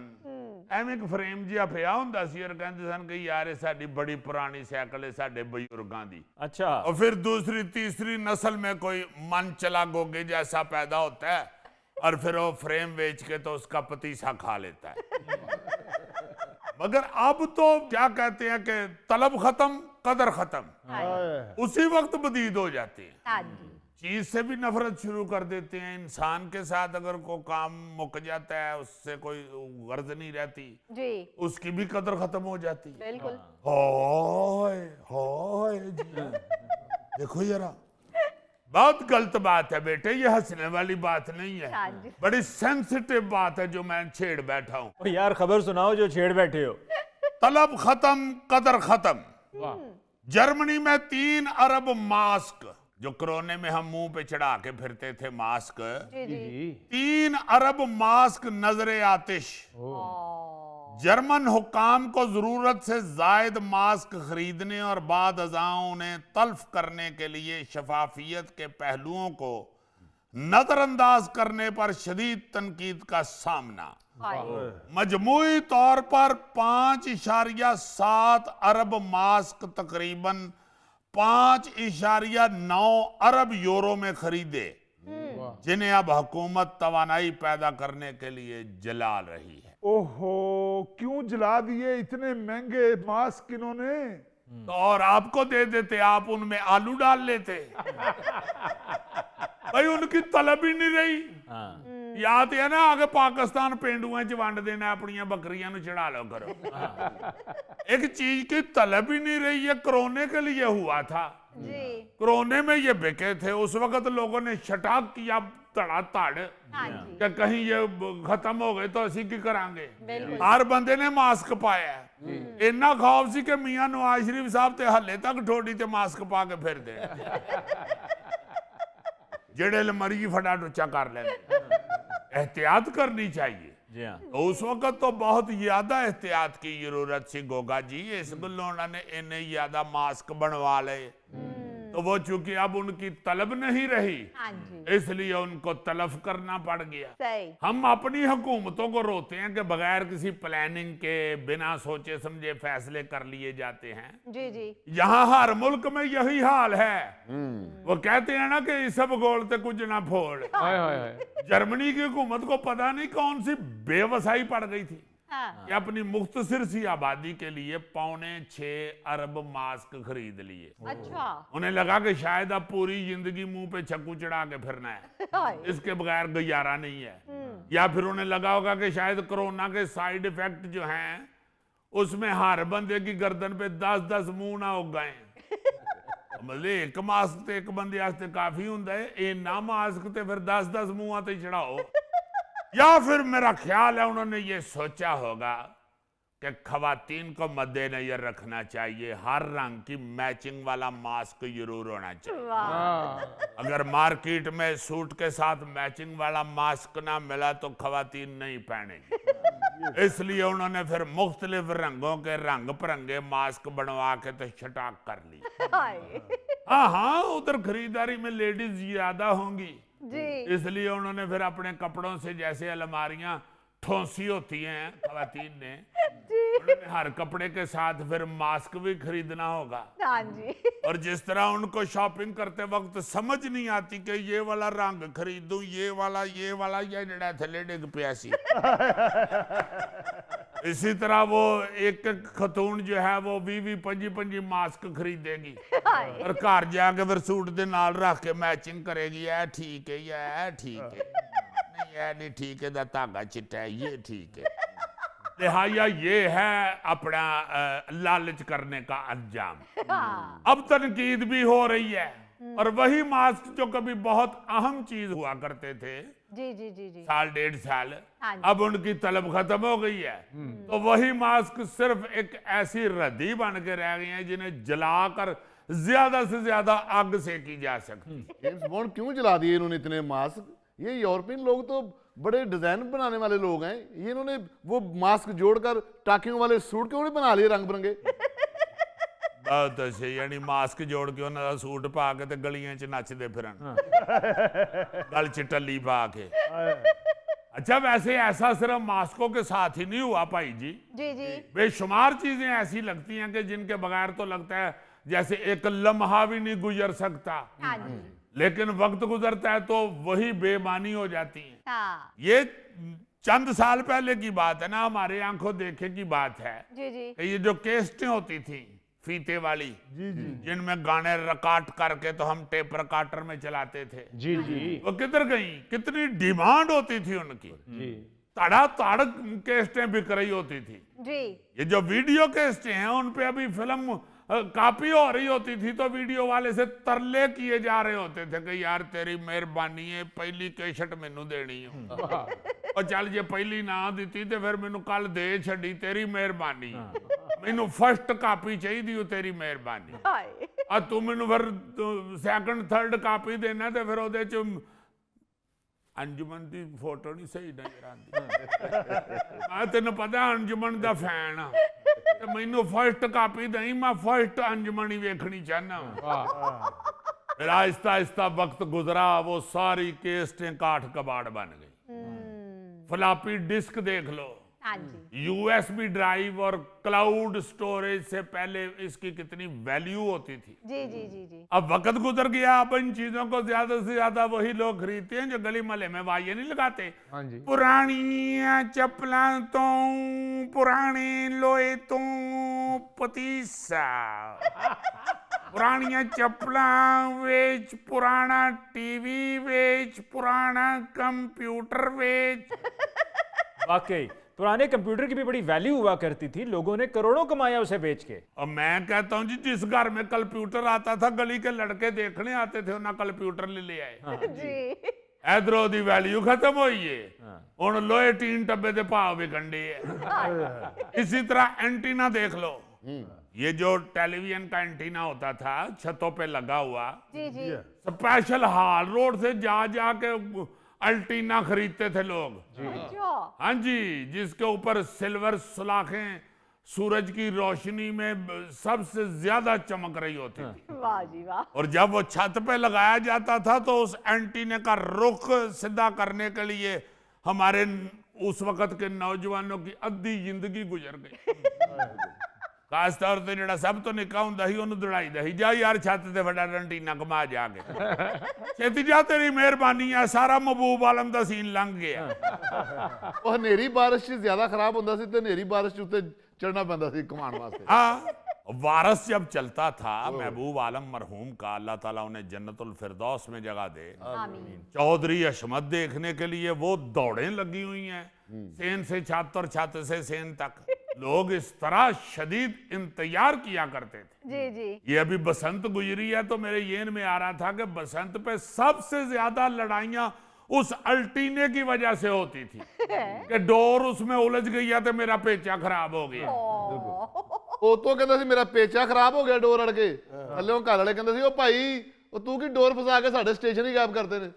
ਐਵੇਂ ਇੱਕ ਫਰੇਮ ਜਿਹਾ ਪਿਆ ਹੁੰਦਾ ਸੀ, ਔਰ ਕਹਿੰਦੇ ਸਨ ਕਿ ਯਾਰ ਇਹ ਸਾਡੀ ਬੜੀ ਪੁਰਾਣੀ ਸਾਈਕਲ ਹੈ ਸਾਡੇ ਬਜ਼ੁਰਗਾਂ ਦੀ। अच्छा। और फिर दूसरी तीसरी नस्ल में कोई मन चला गोगे जैसा पैदा होता है, और फिर वो फ्रेम बेच के तो उसका पतीसा खा लेता है। मगर अब तो क्या कहते हैं कि तलब खत्म कदर खत्म, उसी वक्त बदीद हो जाती है। हाँ जी। चीज से भी नफरत शुरू कर देते हैं। इंसान के साथ अगर कोई काम मुक जाता है, उससे कोई गर्ज नहीं रहती, जी। उसकी भी कदर खत्म हो जाती है। बिल्कुल। हाय हाय जी, देखो जरा बहुत गलत बात है बेटे, ये हंसने वाली बात नहीं है, हाँ जी। बड़ी सेंसिटिव बात है जो मैं छेड़ बैठा हूं। ओ यार खबर सुनाओ जो छेड़ बैठे हो। तलब खत्म कदर खत्म। जर्मनी में 3 अरब मास्क, जो कोरोना में हम मुंह पे चढ़ा के फिरते थे मास्क, जी जी 3 अरब मास्क नजरे आतिश। जर्मन हुकाम को जरूरत से जायद मास्क खरीदने और बाद अज़ां उन्हें तल्फ करने के लिए शफाफियत के पहलुओं को नजरअंदाज करने पर शदीद तनकीद का सामना। हाय मजमूई तौर पर 5.7 अरब मास्क तकरीबन 5.9 अरब यूरो में खरीदे, जिन्हें अब हुकूमत तवानाई पैदा करने के लिए जला रही है। ओहो, क्यों जला दिए इतने महंगे मास्क इन्होंने? तो और आपको दे देते, आप उनमें आलू डाल लेते। भाई उनकी तलब ही नहीं रही। या तो है ना आगे पाकिस्तान पेंडुआ च वंड देना, अपनी बकरियां नु चढ़ा लो करो। एक चीज की तलब ही नहीं रही। ये कोरोना के लिए हुआ था, जी कोरोना में ये बिके थे। उस वक्त लोगों ने शटाक किया धड़ा धड़ हाँ जी कि कहीं ये खत्म हो गए तो असी की करांगे। बिल्कुल। हर बंदे ने मास्क पाया है। इन्ना खौफ सी कि मियां नवाज शरीफ साहब ते हले तक ठोडी ते मास्क पा के फिरदे जेड़े मरीज फटा टुचा कर लेंगे। एहतियात करनी चाहिए। जी हाँ। तो उस वक्त तो बहुत ज्यादा एहतियात की जरूरत सी गोगा जी। इस गल्लों उन्होंने इन्ने ज्यादा मास्क बनवा ले, तो वो चूंकि अब उनकी तलब नहीं रही, हाँ जी इसलिए उनको तलफ करना पड़ गया। सही हम अपनी हुकूमतों को रोते हैं कि बगैर किसी प्लानिंग के बिना सोचे समझे फैसले कर लिए जाते हैं। जी जी यहाँ हर मुल्क में यही हाल है। वो कहते हैं ना कि सब गोलते कुछ ना फोड़। हाय हाय हाय। जर्मनी की हुकूमत को पता नहीं कौन सी बेवसाई पड़ गई थी हाँ कि अपनी मुख्तसर सी आबादी के लिए 5.6 अरब मास्क खरीद लिए। अच्छा उन्हें लगा कि शायद अब पूरी जिंदगी मुंह पे छक्कू चढ़ा के फिरना है, हाय इसके बगैर गुजारा नहीं है। या फिर उन्हें लगा होगा कि शायद कोरोना के साइड इफेक्ट जो हैं उसमें हर बंदे की गर्दन पे 10-10 मुंह ना उग गए। मतलब एक मास्क ते एक बंदे वास्ते काफी हुंदा है, इन्ना मास्क ते फिर 10-10 मुंह ते चढ़ाओ। या फिर मेरा ख्याल है उन्होंने ये सोचा होगा कि खवातीन को मद्देनजर रखना चाहिए, हर रंग की मैचिंग वाला मास्क जरूर होना चाहिए। अगर मार्केट में सूट के साथ मैचिंग वाला मास्क ना मिला तो खवातीन नहीं पहनेगी। इसलिए उन्होंने फिर मुख्तलिफ रंगों के रंग बिरंगे मास्क बनवा के तो छटाक कर ली। हाय हाँ हाँ, उधर खरीदारी में लेडीज ज्यादा होंगी, जी इसलिए उन्होंने फिर अपने कपड़ों से जैसे अलमारियां ठोंसी होती हैं खवातीन ने, उन्होंने हर कपड़े के साथ फिर मास्क भी खरीदना होगा। हाँ जी और जिस तरह उनको शॉपिंग करते वक्त समझ नहीं आती कि ये वाला रंग खरीदूं, ये वाला ये जड़ा थले डिग प्यासी। इसी तरह वो एक खतून जो है वो 20-25 मास्क खरीदेगी और घर जाके फिर सूट दे नाल रख के मैचिंग करेगी। ये ठीक है, ये ठीक है, नहीं ये नहीं ठीक है, दा धागा चिट्टा है, ये ठीक है। लिहाजा ये है अपना लालच करने का अंजाम। अब तनकीद भी हो रही है और वही मास्क जो कभी बहुत अहम चीज हुआ करते थे जी जी जी जी साल 1.5 साल, हाँ जी। अब उनकी तलब खत्म हो गई है। तो वही मास्क सिर्फ एक ऐसी रद्दी बन के रह गई है जिन्हें जलाकर ज्यादा से ज्यादा आग सेकी जा सकती। जेम्स बॉन्ड क्यों जला दिए इन्होंने इतने मास्क? ये यूरोपियन लोग तो बड़े डिजाइन बनाने वाले लोग हैं, ये इन्होंने वो मास्क जोड़कर टाकियों वाले सूट क्यों नहीं बना लिए रंग बिरंगे? बहुत अच्छे, यानी मास्क जोड़ के उन्होंने सूट पा के ते गलियां च नचदे फिरन, गल च टल्ली पा के। अच्छा वैसे ऐसा सिर्फ मास्कों के साथ ही नहीं हुआ भाई जी, जी जी बेशुमार चीजें ऐसी लगती हैं कि जिनके बगैर तो लगता है जैसे एक लम्हा भी नहीं गुजर सकता, हाँ जी लेकिन वक्त गुजरता है तो वही बेमानी हो जाती है। हाँ ये चंद साल पहले की बात है ना, हमारे आंखों देखे की बात है जी जी कि ये जो केस्टें होती थी फीते वाली, जिनमें गाने रिकॉर्ड करके तो हम टेप रिकॉर्डर में चलाते थे, जी जी वो किधर गई? कितनी डिमांड होती थी उनकी, जी तड़ातड़ केस्टें बिक रही होती थी। जी ये जो वीडियो केस्टें हैं उन पे अभी फिल्म कॉपी हो रही होती थी तो वीडियो वाले से तरले किए जा रहे होते थे कि यार तेरी मेहरबानी है पहली कैसेट मैनू देनी हो और चल जे पहली ना दी तो फिर मैनू कल दे छड़ी तेरी मेहरबानी मैनू फर्स्ट कॉपी चाहिए तेरी मेहरबानी हाय आ तू मैनू फिर सैकंड थर्ड कॉपी देना तो फिर ਉਹਦੇ ਚ अंजुमन की फोटो नहीं सही नजर आती मैं तेन पता अंजुमन का फैन हाँ तो मैनू फर्स्ट कॉपी दई मैं फर्स्ट अंजुमन ही वेखनी चाहना फिर आहिस्ता आहिस्ता वक्त गुजरा वो सारी केस्टें काठ कबाड़ बन गई फ्लॉपी डिस्क देख लो हाँ जी यूएसबी ड्राइव और क्लाउड स्टोरेज से पहले इसकी कितनी वैल्यू होती थी जी जी जी जी अब वक्त गुजर गया अब इन चीजों को ज्यादा से ज्यादा वही लोग खरीदते हैं जो गली मोहल्ले में वाये नहीं लगाते हाँ जी पुरानी चप्पलां तो पुराने लोहे तो पतीसा पुरानियां चप्पलां वेच पुराना टीवी वेच पुराना कंप्यूटर वेच वाकई पुराने कंप्यूटर की भी बड़ी वैल्यू हुआ करती थी, लोगों ने करोड़ों कमाया उसे बेच के। और मैं कहता हूं जी जिस घर में कंप्यूटर आता था गली के लड़के देखने आते थे उन्हें कंप्यूटर ले आए जी इधरों दी वैल्यू खत्म हुई है हुण लोहे टीन डब्बे दे भाव भी कंडे है इसी तरह एंटीना देख लो ये जो टेलीविजन का एंटीना होता था छतों पे लगा हुआ जी जी स्पेशल हाल रोड से जा के अल्टीना खरीदते थे लोग अच्छा हाँ जी जिसके ऊपर सिल्वर सुलाखें सूरज की रोशनी में सबसे ज्यादा चमक रही होती थी वाह जी वाह और जब वो छत पे लगाया जाता था तो उस एंटीने का रुख सीधा करने के लिए हमारे उस वक्त के नौजवानों की अद्धी जिंदगी गुजर गई खास तौर से जेड़ा सब तो निका हुंदा ही ओनू दड़ाई दा ही जा यार छत ते वड्डा एंटीना कमा जाके छेती जा तेरी मेहरबानी है सारा महबूब आलम दा सीन लंघ गया ਉਹ ਹਨੇਰੀ ਬਾਰਿਸ਼ 'ਚ ਜ਼ਿਆਦਾ ਖਰਾਬ ਹੁੰਦਾ ਸੀ ਤੇ ਹਨੇਰੀ ਬਾਰਿਸ਼ 'ਚ ਉੱਤੇ ਚੜਨਾ ਪੈਂਦਾ ਸੀ ਕਮਾਉਣ ਵਾਸਤੇ हाँ वारस जब चलता था महबूब आलम मरहूम का अल्लाह ताला उन्हें जन्नतुल फिरदौस में जगह दे आमीन चौधरी अशमत देखने के लिए वो दौड़ें लगी हुई हैं सेन से छत और छत से सेन तक लोग इस तरह शदीद इंतजार किया करते थे जी जी ये अभी बसंत गुजरी है तो मेरे येन में आ रहा था कि बसंत पे सबसे ज्यादा लड़ाइयां उस अल्टीने की वजह से होती थी कि डोर उसमें उलझ गई है तो मेरा पेचा खराब हो गया ਉਹ ਤੋਂ ਕਹਿੰਦਾ ਸੀ ਮੇਰਾ ਪੇਚਾ ਖਰਾਬ ਹੋ ਗਿਆ ਡੋਰ ਅੜ ਕੇ ਥੱਲੇੋਂ ਘਰ ਵਾਲੇ ਕਹਿੰਦੇ ਸੀ ਉਹ ਭਾਈ ਉਹ ਤੂੰ ਕੀ ਡੋਰ ਫਸਾ ਕੇ ਸਾਡੇ ਸਟੇਸ਼ਨ ਹੀ ਗਾਇਬ करते ਨੇ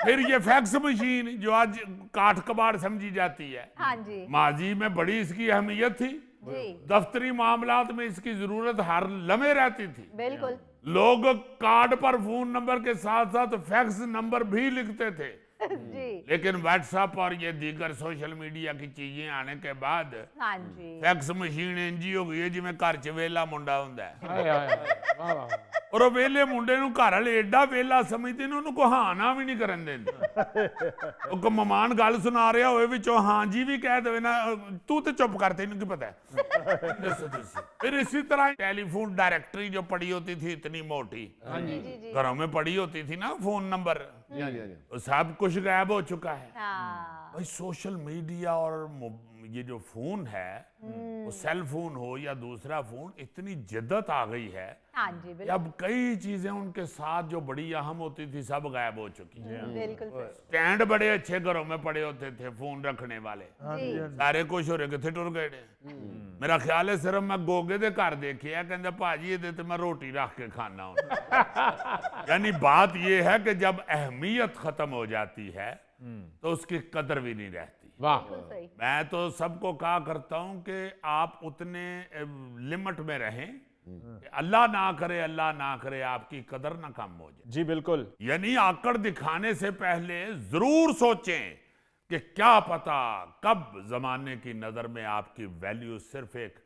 फिर ये फैक्स मशीन जो आज काठ कबाड़ समझी जाती है हाँ जी माजी में बड़ी इसकी अहमियत थी जी दफ्तरी मामलात में इसकी जरूरत हर लम्हे रहती थी बिल्कुल लोग कार्ड पर फोन नंबर के साथ साथ फैक्स नंबर भी लिखते थे जी लेकिन व्हाट्सएप और ये दीगर सोशल मीडिया की चीजें आने के बाद हाँ जी फैक्स मशीन इंजी हो गई है जिवें घर च वेला मुंडा हुंदा है हाय हाय वाह वाह और वो वेले मुंडे नूं घर वाले एडा वेला समझते ने उन्होंने कहाना भी नहीं करन देंदे ਉਹ ਮਹਿਮਾਨ ਗੱਲ ਸੁਣਾ ਰਿਹਾ ਹੋਵੇ ਵਿੱਚੋਂ ਹਾਂ ਜੀ ਵੀ ਕਹਿ ਦੇਵੇ ਨਾ ਤੂੰ ਤੇ ਚੁੱਪ ਕਰ ਤੈਨੂੰ ਕੀ ਪਤਾ है ਦੱਸੋ ਤੁਸੀਂ फिर इसी तरह टेलीफोन डायरेक्टरी जो पड़ी होती थी इतनी मोटी जी जी जी घरों में पड़ी होती थी ना फोन नंबर ਜੀ ਹਾਂਜੀ ਹਾਂਜੀ वो सब कुछ गायब हो चुका है हाँ भाई सोशल मीडिया और ये जो फोन है वो सेल फोन हो या दूसरा फोन इतनी जिद्दत आ गई है हाँ जी कि अब कई चीजें उनके साथ जो बड़ी अहम होती थी सब गायब हो चुकी है बिल्कुल सही। स्टैंड बड़े अच्छे घरों में पड़े होते थे फोन रखने वाले जी सारे खुश हो रहे किथे टुर गए ने मेरा ख्याल है सिर्फ मैं गोगे दे घर देखे है कहते भाजी ये ते मैं रोटी रख के खाना हूं यानी बात ये है कि जब अहमियत खत्म हो जाती है तो उसकी कदर भी नहीं रहती वाह बिल्कुल सही मैं तो सबको कहा करता हूं कि आप उतने लिमिट में रहें कि अल्लाह ना करे आपकी कदर ना कम हो जाए जी बिल्कुल। यानी आकड़ दिखाने से पहले जरूर सोचें कि क्या पता कब जमाने की नजर में आपकी वैल्यू सिर्फ एक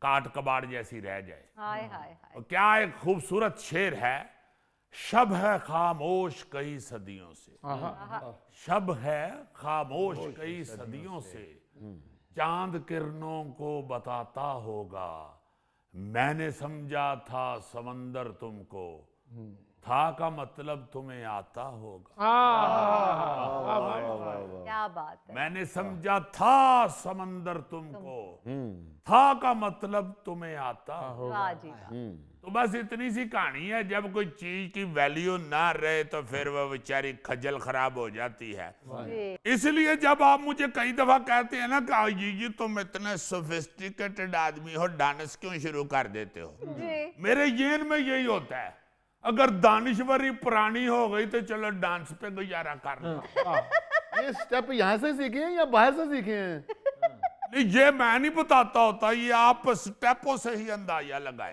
काट कबाड़ जैसी रह जाए। हाय हाय हाय और क्या एक खूबसूरत शेर है, शब है खामोश कई सदियों से, शब है खामोश कई सदियों से, चांद किरणों को बताता होगा, मैंने समझा था समंदर तुमको, था का मतलब तुम्हें आता होगा। क्या बात है। मैंने समझा था समंदर तुमको, था का मतलब तुम्हें आता होगा। वाह जी वाह। तो बस इतनी सी कहानी है। जब कोई चीज की वैल्यू ना रहे तो फिर वह बेचारी खज्जल खराब हो जाती है। जी इसलिए जब आप मुझे कई दफा कहते हैं ना कि जी तुम इतने सोफिस्टिकेटेड आदमी हो, डांस क्यों शुरू कर देते हो, जी मेरे येन में यही होता है। अगर दानिश्वरी पुरानी हो गई तो चलो डांस पे गुजारा कर लो। ये स्टेप यहाँ से सीखे हैं या बाहर से सीखे हैं? नहीं, ये मैं नहीं बताता होता, ये आप स्टेपों से ही अंदाजा लगाए।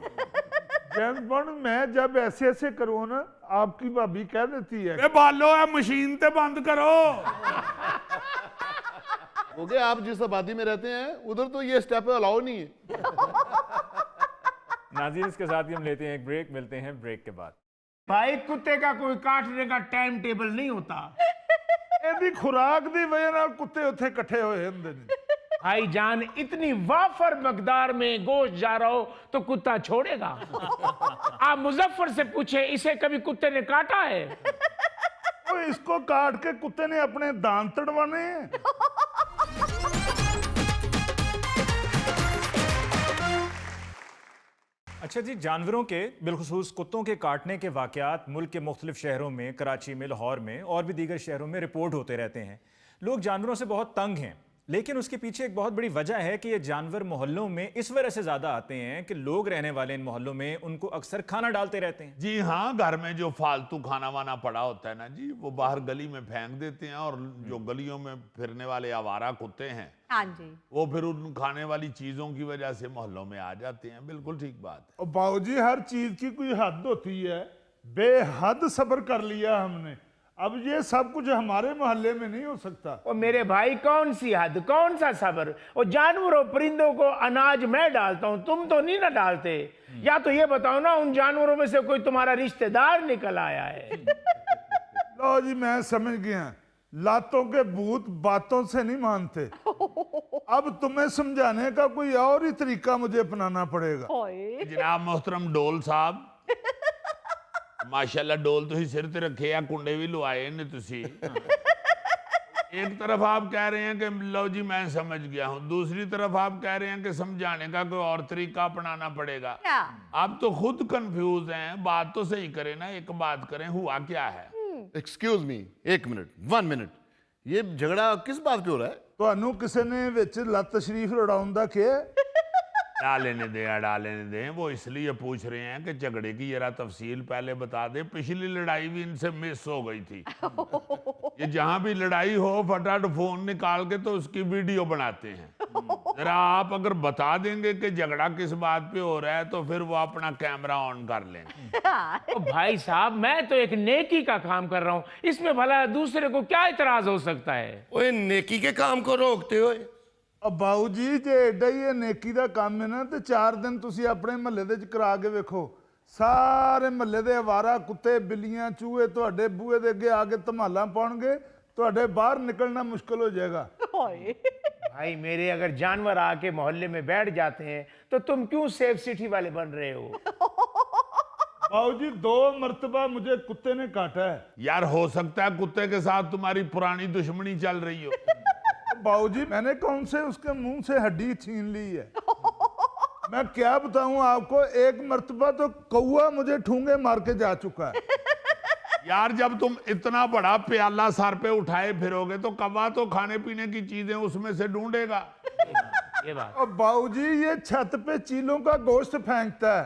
जेम्स बॉन्ड, मैं जब ऐसे ऐसे करूँ ना, आपकी भाभी कह देती है ए बालो है मशीन ते बंद करो। हो गया, आप जिस आबादी में रहते हैं उधर तो ये स्टेप अलाउ नहीं है। नाज़रीन, इसके साथ ही हम लेते हैं एक ब्रेक, मिलते हैं ब्रेक के बाद। भाई कुत्ते का कोई काटने का टाइम टेबल नहीं होता। ਇਹਦੀ ਖੁਰਾਕ ਦੀ ਵਜ੍ਹਾ ਨਾਲ ਕੁੱਤੇ ਉੱਥੇ ਇਕੱਠੇ ਹੋਏ ਹੁੰਦੇ ਨੇ। भाईजान इतनी वाफर मकदार में गोश्त जा रहा हो तो कुत्ता छोड़ेगा? आप मुजफ्फर से पूछे, इसे कभी कुत्ते ने काटा है? ਉਹ इसको काट के कुत्ते ने अपने दांत तड़वाने हैं। अच्छा जी, जानवरों के बिलखुसूस कुत्तों के काटने के वाक़यात मुल्क के मुख्तलिफ शहरों में, कराची में, लाहौर में और भी दीगर शहरों में रिपोर्ट होते रहते हैं। लोग जानवरों से बहुत तंग हैं, लेकिन उसके पीछे एक बहुत बड़ी वजह है कि ये जानवर मोहल्लों में इस वजह से ज़्यादा आते हैं कि लोग रहने वाले इन मोहल्लों में उनको अक्सर खाना डालते रहते हैं। जी हाँ, घर में जो फालतू खाना वाना पड़ा होता है ना जी, वो बाहर गली में फेंक देते हैं और जो गलियों में फिरने वाले आवारा कुत्ते हैं हाँ जी। वो फिर उन खाने वाली चीजों की वजह से मोहल्लों में आ जाते हैं। बिल्कुल ठीक बात है। और बाबूजी, हर चीज की कोई हद होती है। बेहद सब्र कर लिया हमने, अब ये सब कुछ हमारे मोहल्ले में नहीं हो सकता। और मेरे भाई, कौन सी हद, कौन सा सब्र? और जानवरों परिंदों को अनाज मैं डालता हूं, तुम तो नहीं ना डालते। या तो ये बताओ ना, उन जानवरों में से कोई तुम्हारा रिश्तेदार निकल आया है? लो जी, मैं समझ गया, लातों के भूत बातों से नहीं मानते। अब तुम्हें समझाने का कोई और ही तरीका मुझे अपनाना पड़ेगा। ओए जनाब मोहतरम डोल साहब, माशाल्लाह डोल तुसी सिर ते रखे या कुंडे भी लुआए ने तुसी। एक तरफ आप कह रहे हैं कि लो जी मैं समझ गया हूं, दूसरी तरफ आप कह रहे हैं कि समझाने का कोई और तरीका अपनाना पड़ेगा। क्या? आप तो खुद कंफ्यूज हैं। बात तो सही करें ना, एक बात करें, हुआ क्या है? एक्सक्यूज मी, 1 मिनट, 1 मिनट, ये झगड़ा किस बात पे हो रहा है? ਤੁਹਾਨੂੰ ਕਿਸੇ ਨੇ ਵਿੱਚ ਲੱਤ ਤਸ਼ਰੀਫ ਲੜਾਉਣ ਦਾ ਕਿਹਾ? अड़ा लेने दें। वो इसलिए पूछ रहे हैं कि झगड़े की जरा तफसील पहले बता दे। पिछली लड़ाई भी इनसे मिस हो गई थी। ये जहां भी लड़ाई हो फटाफट फोन निकाल के तो उसकी वीडियो बनाते हैं। जरा आप अगर बता देंगे कि झगड़ा किस बात पे हो रहा है तो फिर वो अपना कैमरा ऑन कर लें। ओ भाई साहब, मैं तो एक नेकी का काम कर रहा हूं, इसमें भला दूसरे को क्या इतराज हो सकता है? ओए नेकी के काम को रोकते हो? अब बाबू जी, जे एडा ही नेकी ਦਾ ਕੰਮ ਹੈ ਨਾ ਤੇ 4 ਦਿਨ ਤੁਸੀਂ ਆਪਣੇ ਮਹੱਲੇ ਦੇ ਵਿੱਚ ਕਰਾ ਕੇ ਵੇਖੋ। ਸਾਰੇ ਮਹੱਲੇ ਦੇ ਆਵਾਰਾ ਕੁੱਤੇ, ਬਿੱਲੀਆਂ, ਚੂਹੇ ਤੁਹਾਡੇ ਬੂਹੇ ਦੇ ਅੱਗੇ ਆ ਕੇ ਧਮਾਲਾਂ ਪਾਉਣਗੇ, ਤੁਹਾਡੇ ਬਾਹਰ ਨਿਕਲਣਾ ਮੁਸ਼ਕਲ ਹੋ ਜਾਏਗਾ। ओए भाई मेरे अगर जानवर आके मोहल्ले में बैठ जाते हैं तो तुम क्यों सेफ सिटी वाले बन रहे हो? बाबू जी, 2 मर्तबा मुझे कुत्ते ने काटा है। यार हो सकता है कुत्ते के साथ तुम्हारी पुरानी दुश्मनी चल रही हो। बाबू जी, मैंने कौन से उसके मुंह से हड्डी छीन ली है? मैं क्या बताऊं आपको, 1 मर्तबा तो कौआ मुझे ठूंगे मार के जा चुका है। यार जब तुम इतना बड़ा प्याला सर पे उठाए फिरोगे तो कौवा तो खाने पीने की चीजें उसमें से ढूंढेगा। ये बात। और बाबू जी, ये छत पे चीलों का गोश्त फेंकता है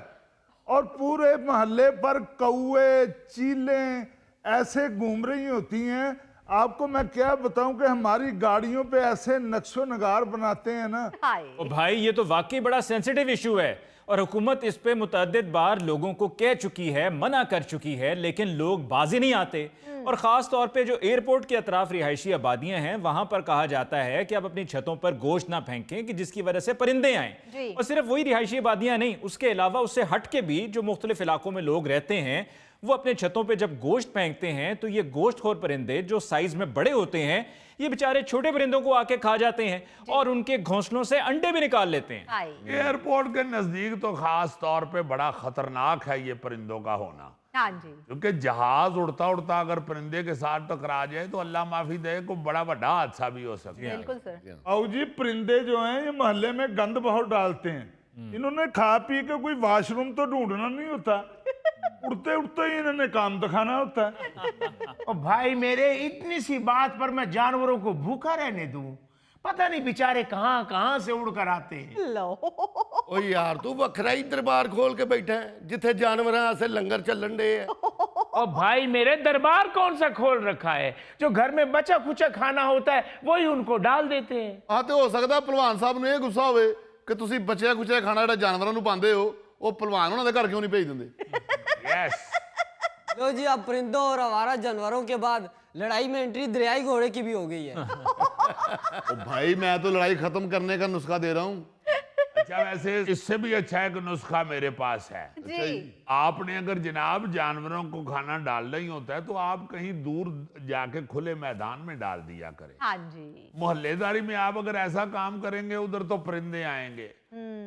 और पूरे मोहल्ले पर कौए, चीलें ऐसे घूम रही होती हैं। आपको मैं क्या बताऊं कि हमारी गाड़ियों पे ऐसे नक्शो नगार बनाते हैं ना। हाय ओ भाई, ये तो वाकई बड़ा सेंसिटिव इशू है और हुकूमत इस पे मुतअद्दिद बार लोगों को कह चुकी है, मना कर चुकी है, लेकिन लोग बाजी नहीं आते। और ख़ास तौर पे जो एयरपोर्ट के अतराफ रिहायशी आबादियां हैं, वहां पर कहा जाता है कि आप अपनी छतों पर गोश्त ना फेंकें कि जिसकी वजह से परिंदे आएँ। जी। और सिर्फ वही रिहायशी आबादियां नहीं, उसके अलावा उससे हट के भी जो मुख्तलिफ इलाकों में लोग रहते हैं, वो अपने छतों पे जब गोश्त फेंकते हैं तो ये गोश्तखोर परिंदे जो साइज में बड़े होते हैं, ये बेचारे छोटे परिंदों को आके खा जाते हैं और उनके घोंसलों से अंडे भी निकाल लेते हैं। हाय एयरपोर्ट के नजदीक तो खास तौर पे बड़ा खतरनाक है ये परिंदों का होना। हाँ जी, क्योंकि जहाज उड़ता उड़ता अगर परिंदे के साथ टकरा जाए तो अल्लाह माफी दे को बड़ा बड़ा हादसा भी हो सकता है। बिल्कुल सर। आओ जी, परिंदे जो हैं ये मोहल्ले में गंद बहुत डालते हैं। इन्होंने खा पी के कोई वॉशरूम तो ढूंढना नहीं होता, उड़ते उड़ते ही इन्होंने काम दिखाना होता है। और भाई मेरे, इतनी सी बात पर मैं जानवरों को भूखा रहने दूं? पता नहीं बेचारे कहां कहां से उड़ कर आते हैं। लो, ओ यार तू वखरा ही दरबार खोल के बैठा है जिथे जानवरां से लंगर चलन डे है। और भाई मेरे, दरबार कौन सा खोल रखा है? जो घर में बचा खुचा खाना होता है वही उनको डाल देते हैं। हाँ तो हो सकदा भलवान साहब ਨੂੰ ਇਹ ਗੁੱਸਾ ਹੋਵੇ ਕਿ ਤੁਸੀਂ ਬਚਿਆ ਖੁਚਿਆ ਖਾਣਾ ਜਿਹੜਾ ਜਾਨਵਰਾਂ ਨੂੰ ਪਾਉਂਦੇ ਹੋ ਉਹ ਭਲਵਾਨ ਉਹਨਾਂ ਦੇ ਘਰ ਕਿਉਂ ਨਹੀਂ ਭੇਜ ਦਿੰਦੇ। यस, लो जी, अब परिंदों और आवारा जानवरों के बाद लड़ाई में एंट्री दरियाई घोड़े की भी हो गई है। ओ भाई मैं तो लड़ाई खत्म करने का नुस्खा दे रहा हूँ। अच्छा वैसे इससे भी अच्छा एक नुस्खा मेरे पास है। जी, आपने अगर जनाब जानवरों को खाना डालना ही होता है तो आप कहीं दूर जाके खुले मैदान में डाल दिया करें। हाँ जी, मोहल्लेदारी में आप अगर ऐसा काम करेंगे उधर तो परिंदे आएंगे,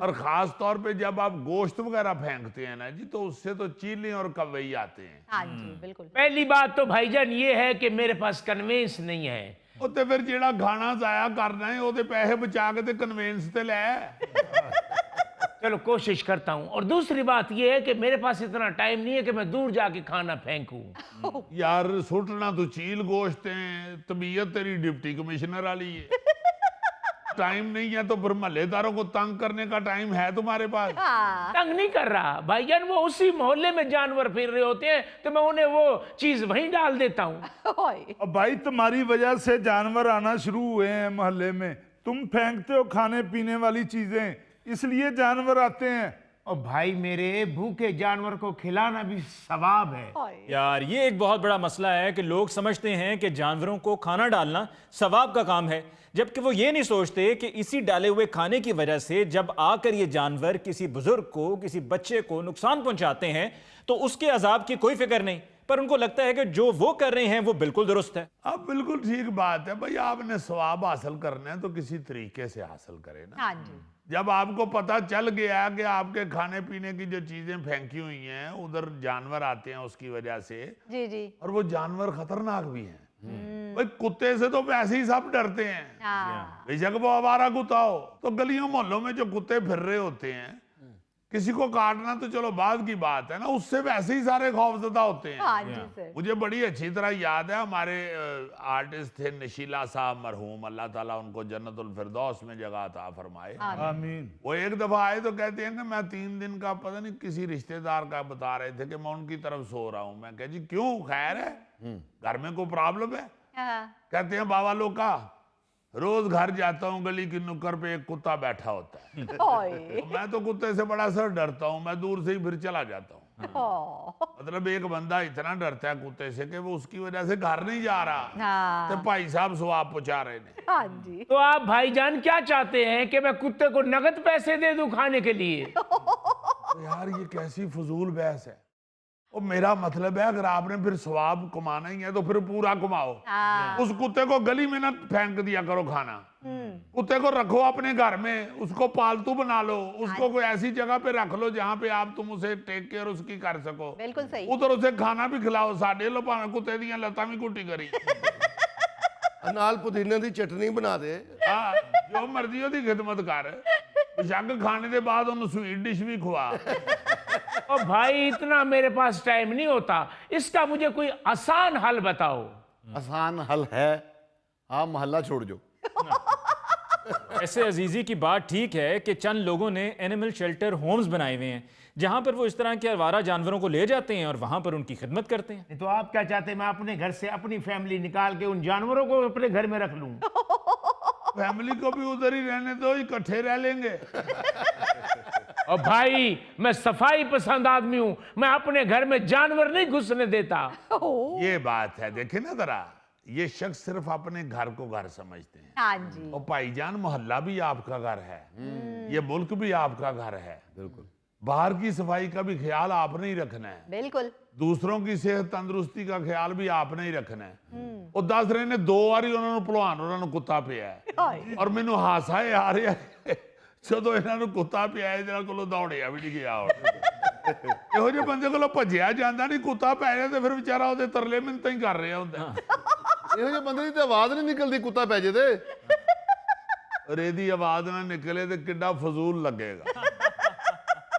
और खास तौर पे जब आप गोश्त वगैरह फेंकते हैं ना जी, तो उससे तो चीले और कौवे आते हैं। हाँ जी, बिल्कुल। पहली बात तो भाईजान ये है कि मेरे पास कन्वेंस नहीं है। तो फिर जेड़ा खाना जाया करना है ਉਹਦੇ पैसे बचा के ते कन्वेंस ते ले। चलो कोशिश करता हूँ। और दूसरी बात ये है कि मेरे पास इतना टाइम नहीं है कि मैं दूर जाके खाना फेंकूं। यार सुटना तो चील गोश्त है, तबीयत तेरी डिप्टी कमिश्नर वाली है। टाइम नहीं है तो फिर महल्लेदारों को तंग करने का टाइम है तुम्हारे पास? हाँ, तंग नहीं कर रहा भाईजान, वो उसी मोहल्ले में जानवर फिर रहे होते हैं तो मैं उन्हें वो चीज वहीं डाल देता हूँ। ओए, अब भाई तुम्हारी वजह से जानवर आना शुरू हुए हैं मोहल्ले में। तुम फेंकते हो खाने पीने वाली चीजें, इसलिए जानवर आते हैं। और भाई मेरे, भूखे जानवर को खिलाना भी सवाब है। ओए, यार ये एक बहुत बड़ा मसला है कि लोग समझते हैं कि जानवरों को खाना डालना सवाब का काम है, जबकि वो ये नहीं सोचते कि इसी डाले हुए खाने की वजह से जब आकर ये जानवर किसी बुजुर्ग को, किसी बच्चे को नुकसान पहुंचाते हैं तो उसके अजाब की कोई फिक्र नहीं, पर उनको लगता है कि जो वो कर रहे हैं वो बिल्कुल दुरुस्त है। अब बिल्कुल ठीक बात है भाई, आपने सवाब हासिल करना है तो किसी तरीके से हासिल करें ना। हाँ जी, जब आपको पता चल गया कि आपके खाने पीने की जो चीजें फेंकी हुई हैं उधर जानवर आते हैं उसकी वजह से, जी जी, और वो जानवर खतरनाक भी हैं। भाई कुत्ते से तो वैसे ही सब डरते हैं, हाँ, बेशक वो आवारा कुत्ता हो। तो गलियों मोहल्लों में जो कुत्ते फिर रहे होते हैं, किसी को काटना तो चलो बाद की बात है ना, उससे वैसे ही सारे खौफजदा होते हैं। हाँ जी सर। मुझे बड़ी अच्छी तरह याद है, हमारे आर्टिस्ट थे नशीला साहब मरहूम, अल्लाह ताला उनको जन्नतुल फिरदौस में जगह अता फरमाए। आमीन। वो एक दफा आए तो कहते हैं कि मैं 3 दिन का पता नहीं किसी रिश्तेदार का बता रहे थे कि मैं उनकी तरफ सो रहा हूँ। मैं कह जी क्यों, खैर है, घर में कोई प्रॉब्लम है? हाँ, कहते हैं बाबा लोग का रोज घर जाता हूँ, गली की नुक्कड़ पे एक कुत्ता बैठा होता है। ओए, तो मैं तो कुत्ते से बड़ा सर डरता हूँ, मैं दूर से ही फिर चला जाता हूँ। ओ, मतलब एक बंदा इतना डरता है कुत्ते से कि वो उसकी वजह से घर नहीं जा रहा। हाँ, तो भाई साहब सवाब पहुंचा रहे ने। हाँ जी, तो आप भाईजान क्या चाहते हैं कि मैं कुत्ते को नगद पैसे दे दूं खाने के लिए? तो यार ये कैसी फजूल बहस है। और मेरा मतलब है अगर आपने फिर सवाब कमाना ही है तो फिर पूरा कमाओ। हाँ, उस कुत्ते को गली में ना फेंक दिया करो खाना, कुत्ते को रखो अपने घर में, उसको पालतू बना लो, उसको कोई ऐसी जगह पे रख लो जहाँ पे आप तुम उसे टेक केयर उसकी कर सको। बिल्कुल सही। उधर उसे खाना भी खिलाओ, साडे लो भावे कुत्ते दियां लत्तां भी घुट्टी करी। नाल पुदीने दी चटनी बना दे। हाँ, जो मर्जी ओदी खिदमत कर, बेशक खाने के बाद उन्हें स्वीट डिश भी खुआ। और भाई इतना मेरे पास टाइम नहीं होता, इसका मुझे कोई आसान हल बताओ। आसान हल है, आप मोहल्ला छोड़ जो। ऐसे अजीजी की बात ठीक है कि चंद लोगों ने एनिमल शेल्टर होम्स बनाए हुए हैं जहां पर वो इस तरह के आवारा जानवरों को ले जाते हैं और वहां पर उनकी खिदमत करते हैं। तो आप क्या चाहते हैं मैं अपने घर से अपनी फैमिली निकाल के उन जानवरों को अपने घर में रख लूं? फैमिली को भी उधर ही रहने दो, इकट्ठे रह लेंगे। और भाई मैं सफाई पसंद आदमी हूं, मैं अपने घर में जानवर नहीं घुसने देता। ये बात है, देखे ना जरा, ये शख्स सिर्फ अपने घर को घर समझते हैं। हाँ जी, और भाईजान मोहल्ला भी आपका घर है, ये मुल्क भी आपका घर है। बिल्कुल। बाहर की सफाई का भी ख्याल आपने ही रखना है, बिल्कुल, दूसरों की सेहत तंदुरुस्ती का ख्याल भी आपने ही रखना है। और दस रहे ने 2 बारी उन्होंने भलवान उन्होंने कुत्ता पिया है, और मैनू हासा आ रहा है ਜਦੋਂ ਇਹਨਾਂ ਨੂੰ ਕੁੱਤਾ ਪਿਆਇਆ ਜਿਹਨਾਂ ਕੋਲੋਂ ਦੌੜਿਆ ਵੀ ਨਹੀਂ ਗਿਆ। ਇਹੋ ਜਿਹੇ ਬੰਦੇ ਕੋਲੋਂ ਭੱਜਿਆ ਜਾਂਦਾ ਨਹੀਂ, ਕੁੱਤਾ ਪੈ ਜਾਏ ਤੇ ਫਿਰ ਵਿਚਾਰਾ ਉਹਦੇ ਤਰਲੇ ਮਿੰਨਤਾਂ ਹੀ ਕਰ ਰਿਹਾ ਹੁੰਦਾ। ਇਹੋ ਜਿਹੇ ਬੰਦੇ ਦੀ ਤੇ ਆਵਾਜ਼ ਨਹੀਂ ਨਿਕਲਦੀ ਕੁੱਤਾ ਪੈ ਜੇ ਤੇ। ਔਰ ਇਹਦੀ ਆਵਾਜ਼ ਨਾ ਨਿਕਲੇ ਤੇ ਕਿੱਡਾ ਫਜ਼ੂਲ ਲੱਗੇਗਾ।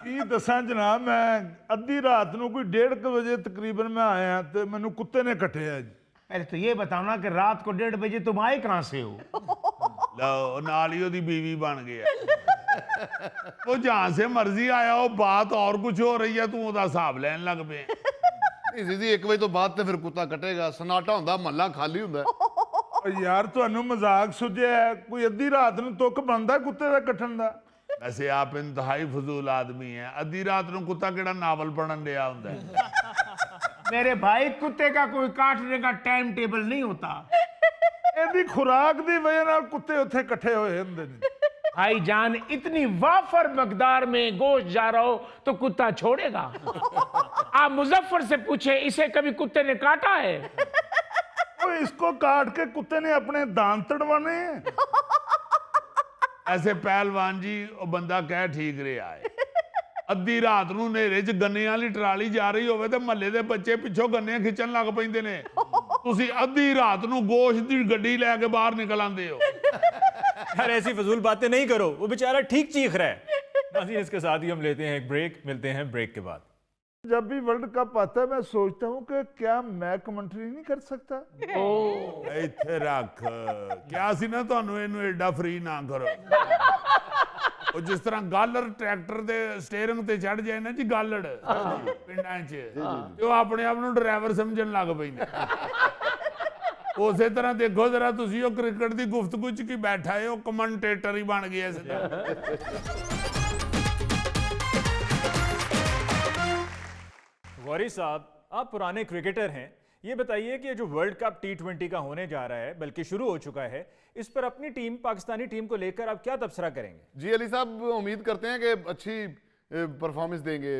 ਕੀ ਦੱਸਾਂ ਜਨਾਬ, ਮੈਂ ਅੱਧੀ ਰਾਤ ਨੂੰ ਕੋਈ 1:30 ਵਜੇ ਤਕਰੀਬਨ ਮੈਂ ਆਇਆ ਤੇ ਮੈਨੂੰ ਕੁੱਤੇ ਨੇ ਕੱਟਿਆ ਜੀ। पहले तो ये बताओ ना कि रात को 1:30 बजे तुम आए कहाँ से हो? ਲਓ ਨਾਲ ਹੀ ਉਹਦੀ बीवी बन गया। वो जहां से मर्जी आया हो, बात और कुछ हो रही है, तू ਉਹਦਾ ਹਿਸਾਬ ਲੈਣ ਲੱਗ ਪਏ। ਨਹੀਂ ਜੀ 1 ਵਜੇ ਤੋਂ ਬਾਅਦ ਤੇ ਫਿਰ ਕੁੱਤਾ ਕੱਟੇਗਾ, ਸਨਾਟਾ ਹੁੰਦਾ, ਮਹੱਲਾ ਖਾਲੀ ਹੁੰਦਾ। ਓ ਯਾਰ ਤੁਹਾਨੂੰ ਮਜ਼ਾਕ ਸੁਝਿਆ ਹੈ? ਕੋਈ ਅੱਧੀ ਰਾਤ ਨੂੰ ਤੁੱਕ ਬਣਦਾ ਕੁੱਤੇ ਦਾ ਕੱਟਣ ਦਾ? वैसे आप इंतहाई फजूल आदमी हैं। अद्धी रात ਨੂੰ ਕੁੱਤਾ ਕਿਹੜਾ ਨਾਵਲ ਪੜਨ ਡਿਆ ਹੁੰਦਾ ਹੈ। मेरे भाई कुत्ते का कोई काटने का टाइम टेबल नहीं होता। ਇਹਦੀ ਖੁਰਾਕ ਦੀ ਵਜ੍ਹਾ ਨਾਲ ਕੁੱਤੇ ਉੱਥੇ ਇਕੱਠੇ ਹੋਏ ਹੁੰਦੇ ਨੇ। भाईजान इतनी वाफर मकदार में गोश्त जा रहा हो तो कुत्ता छोड़ेगा? आप मुजफ्फर से पूछे, इसे कभी कुत्ते ने काटा है? ओ इसको काट के कुत्ते ने अपने दांत तड़वाने हैं। ऐसे पहलवान जी ਉਹ ਬੰਦਾ ਕਹਿ ਠੀਕ ਰਿਹਾ ਹੈ। ਅੱਧੀ ਰਾਤ ਨੂੰ ਹਨੇਰੇ 'ਚ ਗੰਨਿਆਂ ਵਾਲੀ ਟਰਾਲੀ ਜਾ ਰਹੀ ਹੋਵੇ ਤੇ ਮਹੱਲੇ ਦੇ ਬੱਚੇ ਪਿੱਛੋਂ ਗੰਨੇ ਖਿੱਚਣ ਲੱਗ ਪੈਂਦੇ ਨੇ। ਤੁਸੀਂ ਅੱਧੀ ਰਾਤ ਨੂੰ ਗੋਸ਼ਤ ਦੀ ਗੱਡੀ ਲੈ ਕੇ ਬਾਹਰ ਨਿਕਲ ਆਉਂਦੇ ਹੋ। यार ऐसी फजूल बातें नहीं करो, वो बेचारा ठीक चीख रहा है। नाज़रीन, इसके साथ ही हम लेते हैं एक ब्रेक, मिलते हैं ब्रेक के बाद। जब भी वर्ल्ड कप आता है मैं सोचता हूँ कि क्या मैं कमेंट्री नहीं कर सकता। ਇੱਥੇ ਰੱਖ ਕਿਹਾ ਸੀ ਨਾ ਤੁਹਾਨੂੰ ਇਹਨੂੰ ਐਡਾ ਫਰੀ ਨਾ ਕਰੋ। ਉਹ ਜਿਸ ਤਰ੍ਹਾਂ ਗਾਲਰ ਟਰੈਕਟਰ ਦੇ ਸਟੀਅਰਿੰਗ ਤੇ ਚੜ ਜਾਏ ਨਾ ਜੀ, ਗਾਲੜ ਪਿੰਡਾਂ 'ਚ, ਤੇ ਉਹ ਆਪਣੇ ਆਪ ਨੂੰ ਡਰਾਈਵਰ ਸਮਝਣ ਲੱਗ ਪੈਂਦੇ। ਉਸੇ ਤਰ੍ਹਾਂ ਦੇਖੋ ਜਰਾ ਤੁਸੀਂ, ਉਹ ਕ੍ਰਿਕਟ ਦੀ ਗੁਫ਼ਤਗੂ 'ਚ ਕੀ ਬੈਠਾ ਹੈ, ਉਹ ਕਮੈਂਟੇਟਰ ਹੀ ਬਣ ਗਿਆ ਇਸ ਦਾ। गौरी साहब, आप पुराने क्रिकेटर हैं, ये बताइए कि ये जो वर्ल्ड कप T20 का होने जा रहा है, बल्कि शुरू हो चुका है, इस पर अपनी टीम, पाकिस्तानी टीम को लेकर आप क्या तबसरा करेंगे? जी अली साहब, उम्मीद करते हैं कि अच्छी परफॉर्मेंस देंगे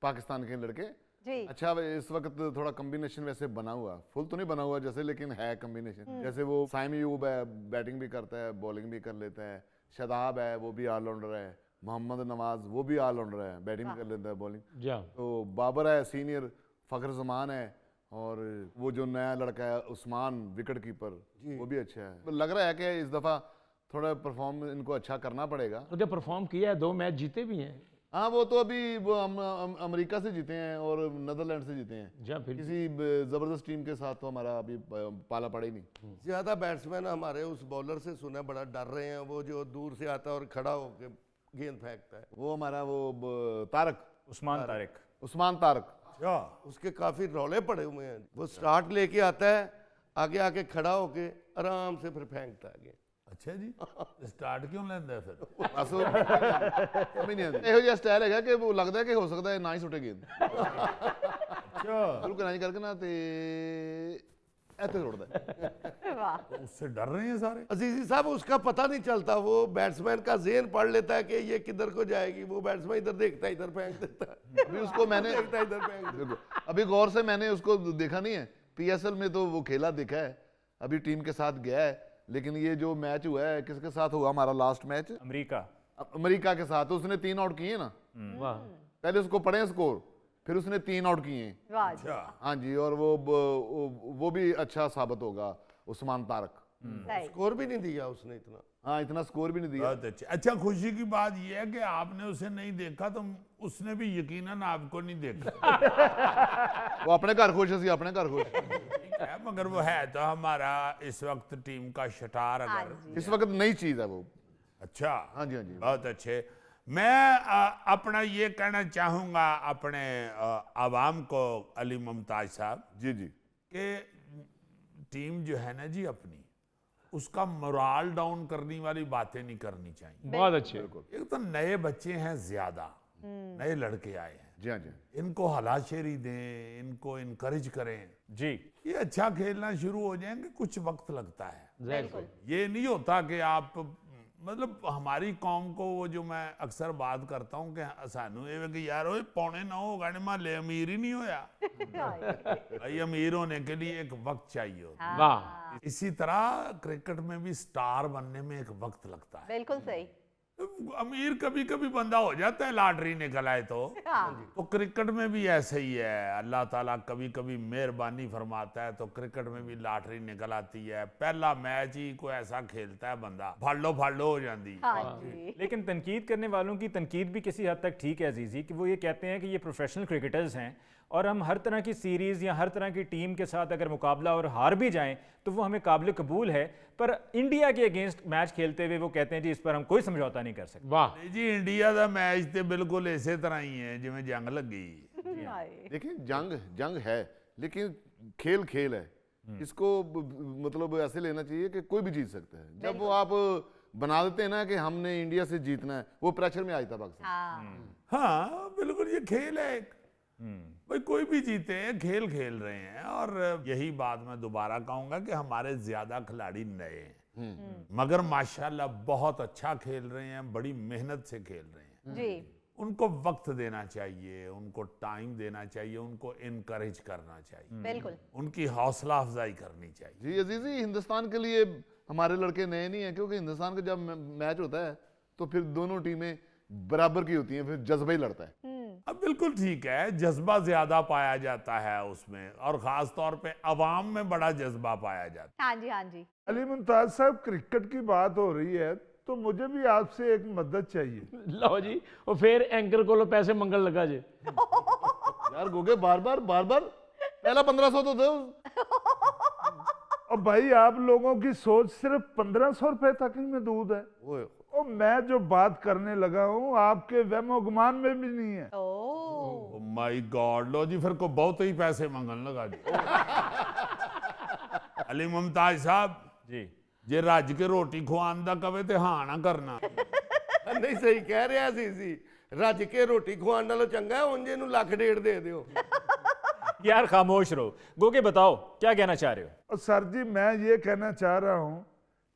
पाकिस्तान के लड़के। जी। अच्छा, इस वक्त थोड़ा कॉम्बिनेशन वैसे बना हुआ, फुल तो नहीं बना हुआ जैसे, लेकिन है कॉम्बिनेशन। जैसे वो साइम अयूब है, बैटिंग भी करता है, बॉलिंग भी कर लेता है। शादाब है, वो भी ऑलराउंडर है। मोहम्मद नवाज, वो भी ऑलराउंडर है, बैटिंग भी कर लेता है, बॉलिंग। तो बाबर है सीनियर, फखर जमान है, और वो जो नया लड़का है उस्मान विकेट कीपर, वो भी अच्छा है। लग रहा है कि इस दफ़ा थोड़ा परफॉर्म इनको अच्छा करना पड़ेगा। तो परफॉर्म किया है, 2 मैच जीते भी हैं। हाँ, वो तो अभी वो अमेरिका से जीते हैं और नीदरलैंड से जीते हैं। किसी जबरदस्त टीम के साथ तो हमारा अभी पाला पड़ा ही नहीं। ज्यादा बैट्समैन हमारे उस बॉलर से सुना बड़ा डर रहे हैं, वो जो दूर से आता है और खड़ा होकर गेंद फेंकता है। वो हमारा वो तारक, उस्मान तारिक। उस्मान तारक, उसके काफी रौले पड़े हुए हैं। वो स्टार्ट लेके आता है, आगे आके खड़ा होके आराम से फिर फेंकता है गेंद। ਅੱਛਾ ਜੀ, ਸਟਾਰਟ ਕਿਉਂ ਲੈਂਦਾ ਫਿਰ? बस समझ नहीं आती। ਇਹੋ ਜਿਹਾ ਸਟਾਈਲ ਹੈਗਾ ਕਿ ਉਹ ਲੱਗਦਾ ਕਿ ਹੋ ਸਕਦਾ ਹੈ ਨਾ ਹੀ ਸੁੱਟੇ ਗੇਂਦ। ਅੱਛਾ, ਬਿਲਕੁਲ ਨਹੀਂ ਕਰਕੇ ਨਾ ਤੇ ਇੱਥੇ ਸੁੱਟਦਾ ਹੈ। वाह। उससे डर रहे हैं सारे। अजीजी साहब, उसका पता नहीं चलता, वो बैट्समैन का ज़हन पढ़ लेता है कि ये किधर को जाएगी। वो बैट्समैन इधर देखता है, इधर फेंक देता है। अभी उसको मैंने देखता है, इधर फेंक देता है। बिल्कुल, अभी गौर से मैंने उसको देखा नहीं है। PSL में तो वो खेला देखा है, अभी टीम के साथ गया है, लेकिन ये जो मैच हुआ है, किसके साथ हुआ हमारा लास्ट मैच? अमेरिका। अमेरिका के साथ। उसने 3 आउट किए ना, पहले उसको पढ़े स्कोर, फिर उसने 3 आउट किए। वाह जी। हाँ जी, और वो भी अच्छा साबित होगा उस्मान तारक। सही। स्कोर भी नहीं दिया उसने इतना। हाँ, इतना स्कोर भी नहीं दिया। बहुत अच्छे। अच्छा, खुशी की बात यह है कि आपने उसे नहीं देखा तो उसने भी यकीनन आपको नहीं देखा। वो अपने घर खुश है, अपने घर खुश। ठीक है, मगर वो है तो हमारा इस वक्त टीम का शटार। अगर इस वक्त नई चीज है वो। अच्छा, हाँ जी, हाँ जी। बहुत अच्छे। मैं अपना ये कहना चाहूँगा अपने आवाम को, अली मुमताज साहब जी जी, कि टीम जो है ना जी अपनी, उसका मोराल डाउन करने वाली बातें नहीं करनी चाहिए। बहुत अच्छे। एक तो नए बच्चे हैं, ज्यादा नए लड़के आए हैं, जी हाँ जी। इनको हलाशेरी दें, इनको इनकरेज करें जी। ये अच्छा खेलना शुरू हो जाएंगे। कुछ वक्त लगता है, बिल्कुल। ये नहीं होता कि आप, मतलब हमारी कौम को, वो जो मैं अक्सर बात करता हूँ कि सानू ये कि यार वो 8:45 होगा ने माले अमीर ही नहीं होया। भाई अमीर होने के लिए एक वक्त चाहिए होता है। वाह। इसी तरह क्रिकेट में भी स्टार बनने में एक वक्त लगता है। बिल्कुल सही। अमीर कभी कभी बंदा हो जाता है लॉटरी निकल आए तो क्रिकेट में भी ऐसे ही है। अल्लाह ताला कभी कभी मेहरबानी फरमाता है तो क्रिकेट में भी लॉटरी निकल आती है। पहला मैच ही कोई ऐसा खेलता है बंदा फाड़ लो हो जाती है। हाँ जी। लेकिन तनकीद करने वालों की तनकीद भी किसी हद तक ठीक है अजीज़ी, कि वो ये कहते हैं कि ये प्रोफेशनल क्रिकेटर्स हैं और हम हर तरह की सीरीज़ या हर तरह की टीम के साथ अगर मुकाबला और हार भी जाएं तो वो हमें काबिल कबूल है, पर इंडिया के अगेंस्ट मैच खेलते हुए वो कहते हैं जी इस पर हम कोई समझौता नहीं कर सकते। वाह। नहीं जी, इंडिया का मैच तो बिल्कुल इसे तरह ही है जिवें जंग लगी। हाय। देखिए जंग है, लेकिन खेल खेल है। इसको मतलब ऐसे लेना चाहिए कि कोई भी जीत सकता है। जब वो आप बना देते हैं ना कि हमने इंडिया से जीतना है, वो प्रेशर में आ जाता पाकिस्तान। हाँ। हाँ बिल्कुल, ये खेल है एक। भाई कोई भी जीते हैं, खेल खेल रहे हैं। और यही बात मैं दोबारा कहूंगा कि हमारे ज्यादा खिलाड़ी नए हैं मगर माशाल्लाह बहुत अच्छा खेल रहे हैं, बड़ी मेहनत से खेल रहे हैं। जी। उनको वक्त देना चाहिए, उनको टाइम देना चाहिए, उनको इनकरेज करना चाहिए, बिल्कुल। उनकी हौसला अफजाई करनी चाहिए। जी अजीजी, हिंदुस्तान के लिए हमारे लड़के नए नहीं हैं, क्योंकि हिंदुस्तान का जब मैच होता है तो फिर दोनों टीमें बराबर की होती हैं, फिर जज्बा ही लड़ता है। अब बिल्कुल ठीक है, जज्बा ज्यादा पाया जाता है उसमें, और खास तौर पे अवाम में बड़ा जज्बा पाया जाता है। हाँ जी, हाँ जी। अली मुमताज साहब, क्रिकेट की बात हो रही है तो मुझे भी आपसे एक मदद चाहिए। लो जी, और फिर एंकर को लो पैसे मंगल लगा जे। यार गोगे बार बार पहला 1500 तो दो। और भाई आप लोगों की सोच सिर्फ 1500 रुपए तक ही में दूध है। ओए, और मैं जो बात करने लगा हूँ आपके वहमो गुमान में भी नहीं है। ओ। माय गॉड, लो जी फिर को बहुत ही पैसे मंगन लगा जी। अली मुमताज साहब जी, जे रज के रोटी खुआन दा कवे ते हाँ ना करना। नहीं सही कह रहा सी रज के रोटी खुआन नालों चंगा है उंजे नूं लाख डेढ़ दे दियो। यार खामोश रहो। गोगे बताओ क्या कहना चाह रहे हो? और सर जी, मैं ये कहना चाह रहा हूँ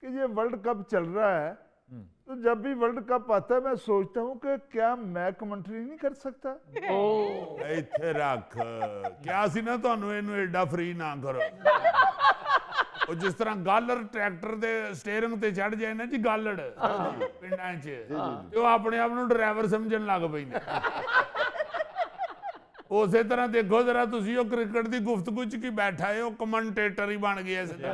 कि ये वर्ल्ड कप चल रहा है, तो जब भी वर्ल्ड कप आता है मैं सोचता हूँ कि क्या मैं कमेंट्री नहीं कर सकता। ਇੱਥੇ ਰੱਖ ਕਿਹਾ ਸੀ ਨਾ ਤੁਹਾਨੂੰ ਇਹਨੂੰ ਐਡਾ ਫ੍ਰੀ ਨਾ ਕਰੋ। ਉਹ ਜਿਸ ਤਰ੍ਹਾਂ ਗਾਲਰ ਟਰੈਕਟਰ ਦੇ ਸਟੀਅਰਿੰਗ ਤੇ ਚੜ ਜਾਏ ਨਾ ਜੀ ਗਾਲੜ ਪਿੰਡਾਂ 'ਚ, ਤੇ ਉਹ ਆਪਣੇ ਆਪ ਨੂੰ ਡਰਾਈਵਰ ਸਮਝਣ ਲੱਗ ਪੈਂਦੇ। ਉਸੇ ਤਰ੍ਹਾਂ ਦੇਖੋ ਜਰਾ ਤੁਸੀਂ, ਉਹ ਕ੍ਰਿਕਟ ਦੀ ਗੁਫ਼ਤਗੂ 'ਚ ਕੀ ਬੈਠਾ ਹੈ, ਉਹ ਕਮੈਂਟੇਟਰ ਹੀ ਬਣ ਗਿਆ ਸਿੱਧਾ।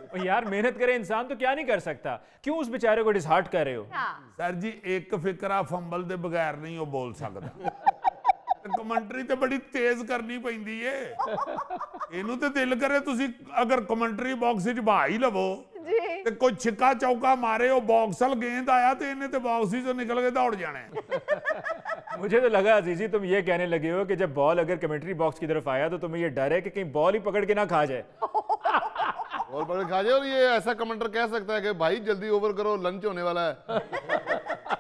और यार मेहनत करे इंसान तो क्या नहीं कर सकता, क्यों उस बेचारे को डिसहार्ट कर रहे हो? हाँ। ਸਰ ਜੀ ਇੱਕ ਫਿਕਰਾ ਫੰਬਲ ਦੇ ਬਗੈਰ ਨਹੀਂ ਉਹ ਬੋਲ ਸਕਦਾ। ਕਮੈਂਟਰੀ ਤੇ ਬੜੀ ਤੇਜ਼ ਕਰਨੀ ਪੈਂਦੀ ਏ। ਇਹਨੂੰ ਤੇ ਦਿਲ ਕਰੇ ਤੁਸੀਂ ਅਗਰ ਕਮੈਂਟਰੀ ਬਾਕਸ 'ਚ ਬਹਾ ਹੀ ਲਵੋ जी। ਤੇ ਕੋਈ ਛਿੱਕਾ ਚੌਕਾ ਮਾਰੇ, ਉਹ ਬਾਕਸਲ ਗੇਂਦ ਆਇਆ ਤੇ ਇਹਨੇ ਤੇ ਬਾਕਸ ਹੀ ਚੋਂ ਨਿਕਲ ਕੇ ਦੌੜ जाना है। मुझे तो लगा अजीजी तुम ये कहने लगे हो कि जब बॉल अगर कमेंट्री बॉक्स की तरफ आया तो तुम्हें ये डर है कि कहीं बॉल ही पकड़ के ना खा जाए। और बड़े खा जाए। और ये ऐसा कमेंटर कह सकता है कि भाई जल्दी ओवर करो, लंच होने वाला है।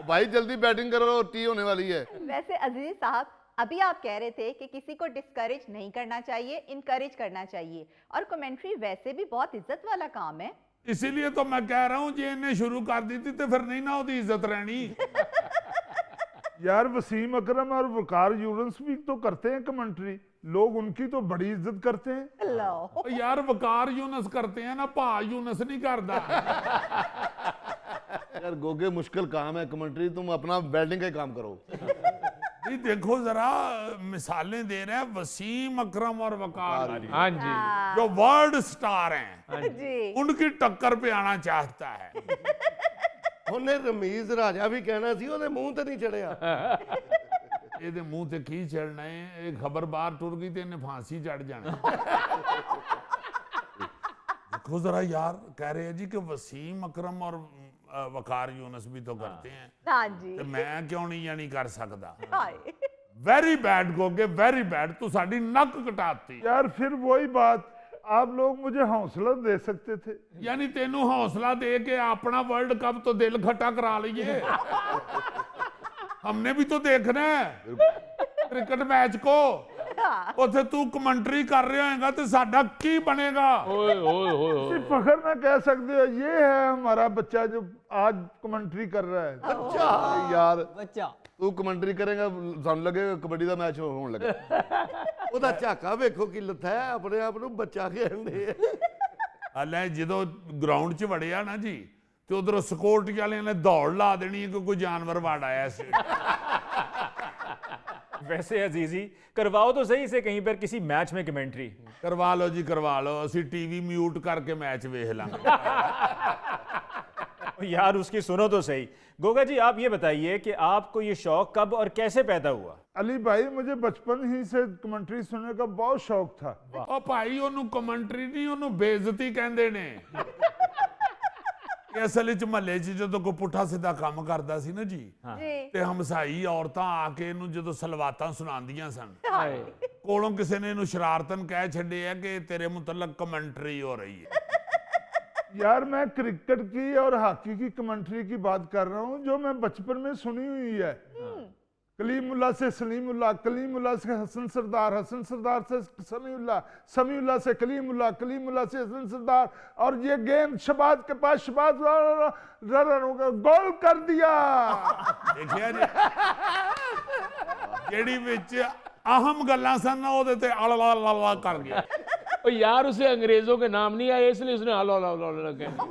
भाई जल्दी बैटिंग करो, टी होने वाली है। वैसे अजीज साहब, अभी आप कह रहे थे कि किसी को डिस्करेज नहीं करना चाहिए, इनकरेज करना चाहिए, और कमेंट्री वैसे भी बहुत इज्जत वाला काम है। इसीलिए तो मैं कह रहा हूं जे इन्हें शुरू कर दी थी तो फिर नहीं ना होती इज्जत रहनी। यार वसीम अकरम और वकार यूनुस भी तो करते हैं कमेंट्री, लोग उनकी तो बड़ी इज्जत करते हैं। लो। ओ यार वकार यूनस करते हैं ना, भा यूनस नहीं करता। यार गोगे मुश्किल काम है कमेंट्री, तुम अपना बैटिंग का ही काम करो। नहीं देखो जरा, मिसालें दे रहे हैं वसीम अकरम और वकार, हाँ जी। जो वर्ल्ड स्टार हैं, जी। उनकी टक्कर पे आना चाहता है। ਉਹਨੇ ਰਮੀਜ਼ ਰਾਜਾ ਵੀ ਕਹਿਣਾ ਸੀ, ਉਹਦੇ ਮੂੰਹ ਤੇ ਨਹੀਂ ਚੜਿਆ। ਇਹਦੇ ਮੂੰਹ ਤੇ ਕੀ ਚੜਨਾ ਹੈ, ਇਹ ਖਬਰ ਬਾਹਰ ਟੁਰ ਗਈ ਤੇ ਇਹਨੇ फांसी चढ़ जाना। देखो जरा यार, कह रहे हैं जी कि वसीम अकरम और वकार यूनस भी तो करते हैं, हाँ जी। ਤੇ ਮੈਂ ਕਿਉਂ ਨਹੀਂ ਯਾਨੀ ਕਰ ਸਕਦਾ। हाय। वेरी बैड गोगे, वेरी बैड, तू साडी नक कटाती। यार फिर वही बात, आप लोग मुझे हौसला दे सकते थे। यानी तेनू हौसला दे के अपना वर्ल्ड कप तो दिल खट्टा करा लिए। हमने भी तो देखना है क्रिकेट मैच को। उसे तू कमेंट्री कर रहे होएगा तो साडा की बनेगा। ओए ओए ओए ओए। सिर्फ फखर में कह सकते हो ये है हमारा बच्चा जो आज कमेंट्री कर रहा है। अच्छा यार बच्चा तू कमेंट्री करेगा, सानू लगेगा कबड्डी का मैच होने लगे। ਉਹਦਾ ਝਾਕਾ ਵੇਖੋ ਕੀ ਲੱਥਾ ਹੈ, ਆਪਣੇ ਆਪ ਨੂੰ ਬੱਚਾ ਕਹਿੰਦੇ ਆ। ਹਲੇ ਜਦੋਂ ਗਰਾਊਂਡ 'ਚ ਵੜਿਆ ਨਾ ਜੀ, ਤੇ ਤੇ ਉਧਰੋਂ ਸਿਕਿਉਰਿਟੀ ਵਾਲਿਆਂ ਨੇ ਦੌੜ ਲਾ ਦੇਣੀ ਕਿ ਕੋਈ ਜਾਨਵਰ ਵਾੜ ਆਇਆ ਸੀ वैसे अजीजी करवाओ तो सही से कहीं पर किसी मैच में कमेंट्री। ਕਰਵਾ ਲਓ ਜੀ ਕਰਵਾ ਲਓ ਅਸੀਂ ਟੀਵੀ ਮਿਊਟ ਕਰਕੇ ਮੈਚ ਵੇਖ ਲਾਂਗੇ यार उसकी सुनो तो सही। गोगा जी आप ये बताइए कि आपको ये शौक कब और कैसे पैदा हुआ? अली भाई मुझे बचपन ही से कमेंट्री सुनने का बहुत शौक था। ਉਹ ਭਾਈ ਉਹਨੂੰ ਕਮੈਂਟਰੀ ਨਹੀਂ ਉਹਨੂੰ ਬੇਇੱਜ਼ਤੀ ਕਹਿੰਦੇ ਨੇ ਇਹ ਅਸਲ ਵਿੱਚ ਮਹੱਲੇ 'ਚ ਜਦੋਂ ਕੋਈ ਪੁੱਠਾ ਸਿੱਧਾ ਕੰਮ ਕਰਦਾ ਸੀ ਨਾ ਜੀ जी ਤੇ ਹਮਸਾਈ ਔਰਤਾਂ ਆ ਕੇ ਇਹਨੂੰ ਜਦੋਂ ਸਲਵਾਤਾਂ ਸੁਣਾਉਂਦੀਆਂ ਸਨ ਕੋਲੋਂ ਕਿਸੇ ਨੇ ਇਹਨੂੰ ਸ਼ਰਾਰਤਨ ਕਹਿ ਛੱਡਿਆ ਕਿ ਤੇਰੇ ਮੁਤਲਕ ਕਮੈਂਟਰੀ ਹੋ ਰਹੀ ਹੈ यार मैं क्रिकेट की और हॉकी की कमेंट्री की बात कर रहा हूँ जो मैं बचपन में सुनी हुई है। कलीमुल्लाह से सलीमुल्लाह, कलीमुल्लाह से हसन सरदार, हसन सरदार से समीउल्लाह, समीउल्लाह से कलीमुल्लाह, कलीमुल्लाह से हसन सरदार, और ये गेंद शबाज के पास, शबाज गोल कर दिया। ਦੇਖਿਆ ਜੀ ਜਿਹੜੀ ਵਿੱਚ ਅਹਮ ਗੱਲਾਂ ਸਨ ਉਹਦੇ ਤੇ ਅਲਾ ਕਰ ਗਿਆ ओ यार उसे अंग्रेजों के नाम नहीं आए इसलिए उसने हलो हलो हलो हलो कहा।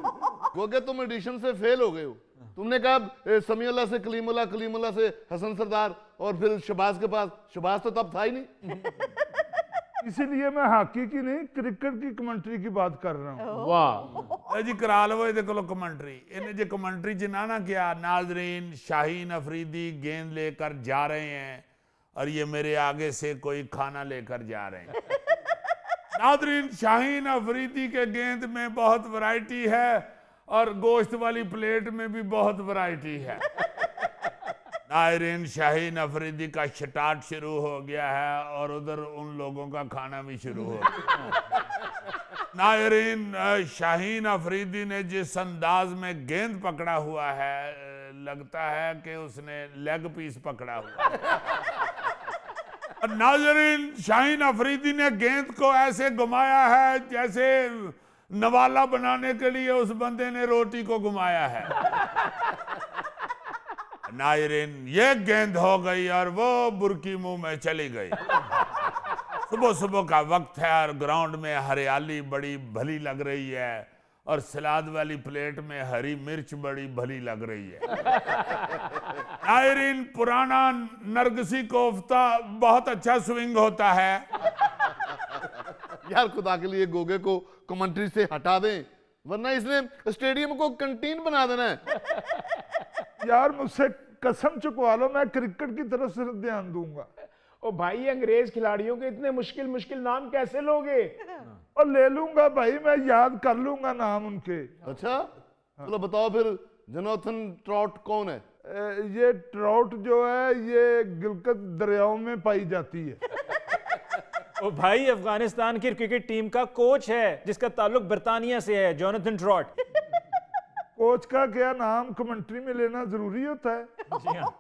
गोगे तुम एडिशन से फेल हो गए हो। तुमने कहा समीउल्लाह से कलीमुल्लाह, कलीमुल्लाह से हसन सरदार, और फिर शबाज के पास, शबाज तो तब था ही नहीं। इसीलिए मैं हॉकी की नहीं क्रिकेट की कमेंट्री की बात कर रहा हूँ। वाह ਜੀ ਕਰਾ ਲਵੋ ਇਹਦੇ ਕੋਲੋਂ ਕਮੈਂਟਰੀ ਇਹਨੇ ਜੇ ਕਮੈਂਟਰੀ ਚ ਨਾ ਕਿਹਾ नाज़रीन शाहीन अफरीदी गेंद लेकर जा रहे हैं और ये मेरे आगे से कोई खाना लेकर जा रहे हैं नाज़रीन शाहीन अफरीदी के गेंद में बहुत वैरायटी है और गोश्त वाली प्लेट में भी बहुत वैरायटी है नाज़रीन शाहीन अफरीदी का शटाट शुरू हो गया है और उधर उन लोगों का खाना भी शुरू हो गया नाज़रीन शाहीन अफरीदी ने जिस अंदाज में गेंद पकड़ा हुआ है लगता है कि उसने लेग पीस पकड़ा हुआ है और नाज़रीन शाहीन अफरीदी ने गेंद को ऐसे घुमाया है जैसे नवाला बनाने के लिए उस बंदे ने रोटी को घुमाया है नाज़रीन ये गेंद हो गई और वो बुरकी मुंह में चली गई सुबह सुबह का वक्त है और ग्राउंड में हरियाली बड़ी भली लग रही है और सलाद वाली प्लेट में हरी मिर्च बड़ी भली लग रही है नाज़रीन पुराना नरगिसी कोफ्ता बहुत अच्छा स्विंग होता है यार खुदा के लिए गोगे को कमेंट्री से हटा दें वरना इसने स्टेडियम को कंटीन बना देना है। यार मुझसे कसम चुकवा लो मैं क्रिकेट की तरफ से ध्यान दूंगा। ओ भाई अंग्रेज खिलाड़ियों के इतने मुश्किल मुश्किल नाम कैसे लोगे? और ले लूंगा भाई मैं याद कर लूंगा नाम उनके। अच्छा चलो बताओ फिर जोनाथन ट्रॉट कौन है? ये ट्राउट जो है ये गिलगित दरियाओं में पाई जाती है। ओ भाई अफगानिस्तान की क्रिकेट टीम का कोच है जिसका ताल्लुक बर्तानिया से है, जोनाथन ट्रॉट। कोच का क्या नाम कमेंट्री में लेना जरूरी होता है? जी हाँ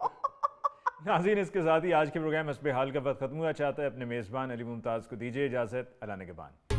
नाज़रीन इसके साथ ही आज के प्रोग्राम हस्बे हाल का वक्त खत्म हुआ। चाहता है अपने मेज़बान अली मुमताज़ को दीजिए इजाज़त। अल्लाह ने के बान।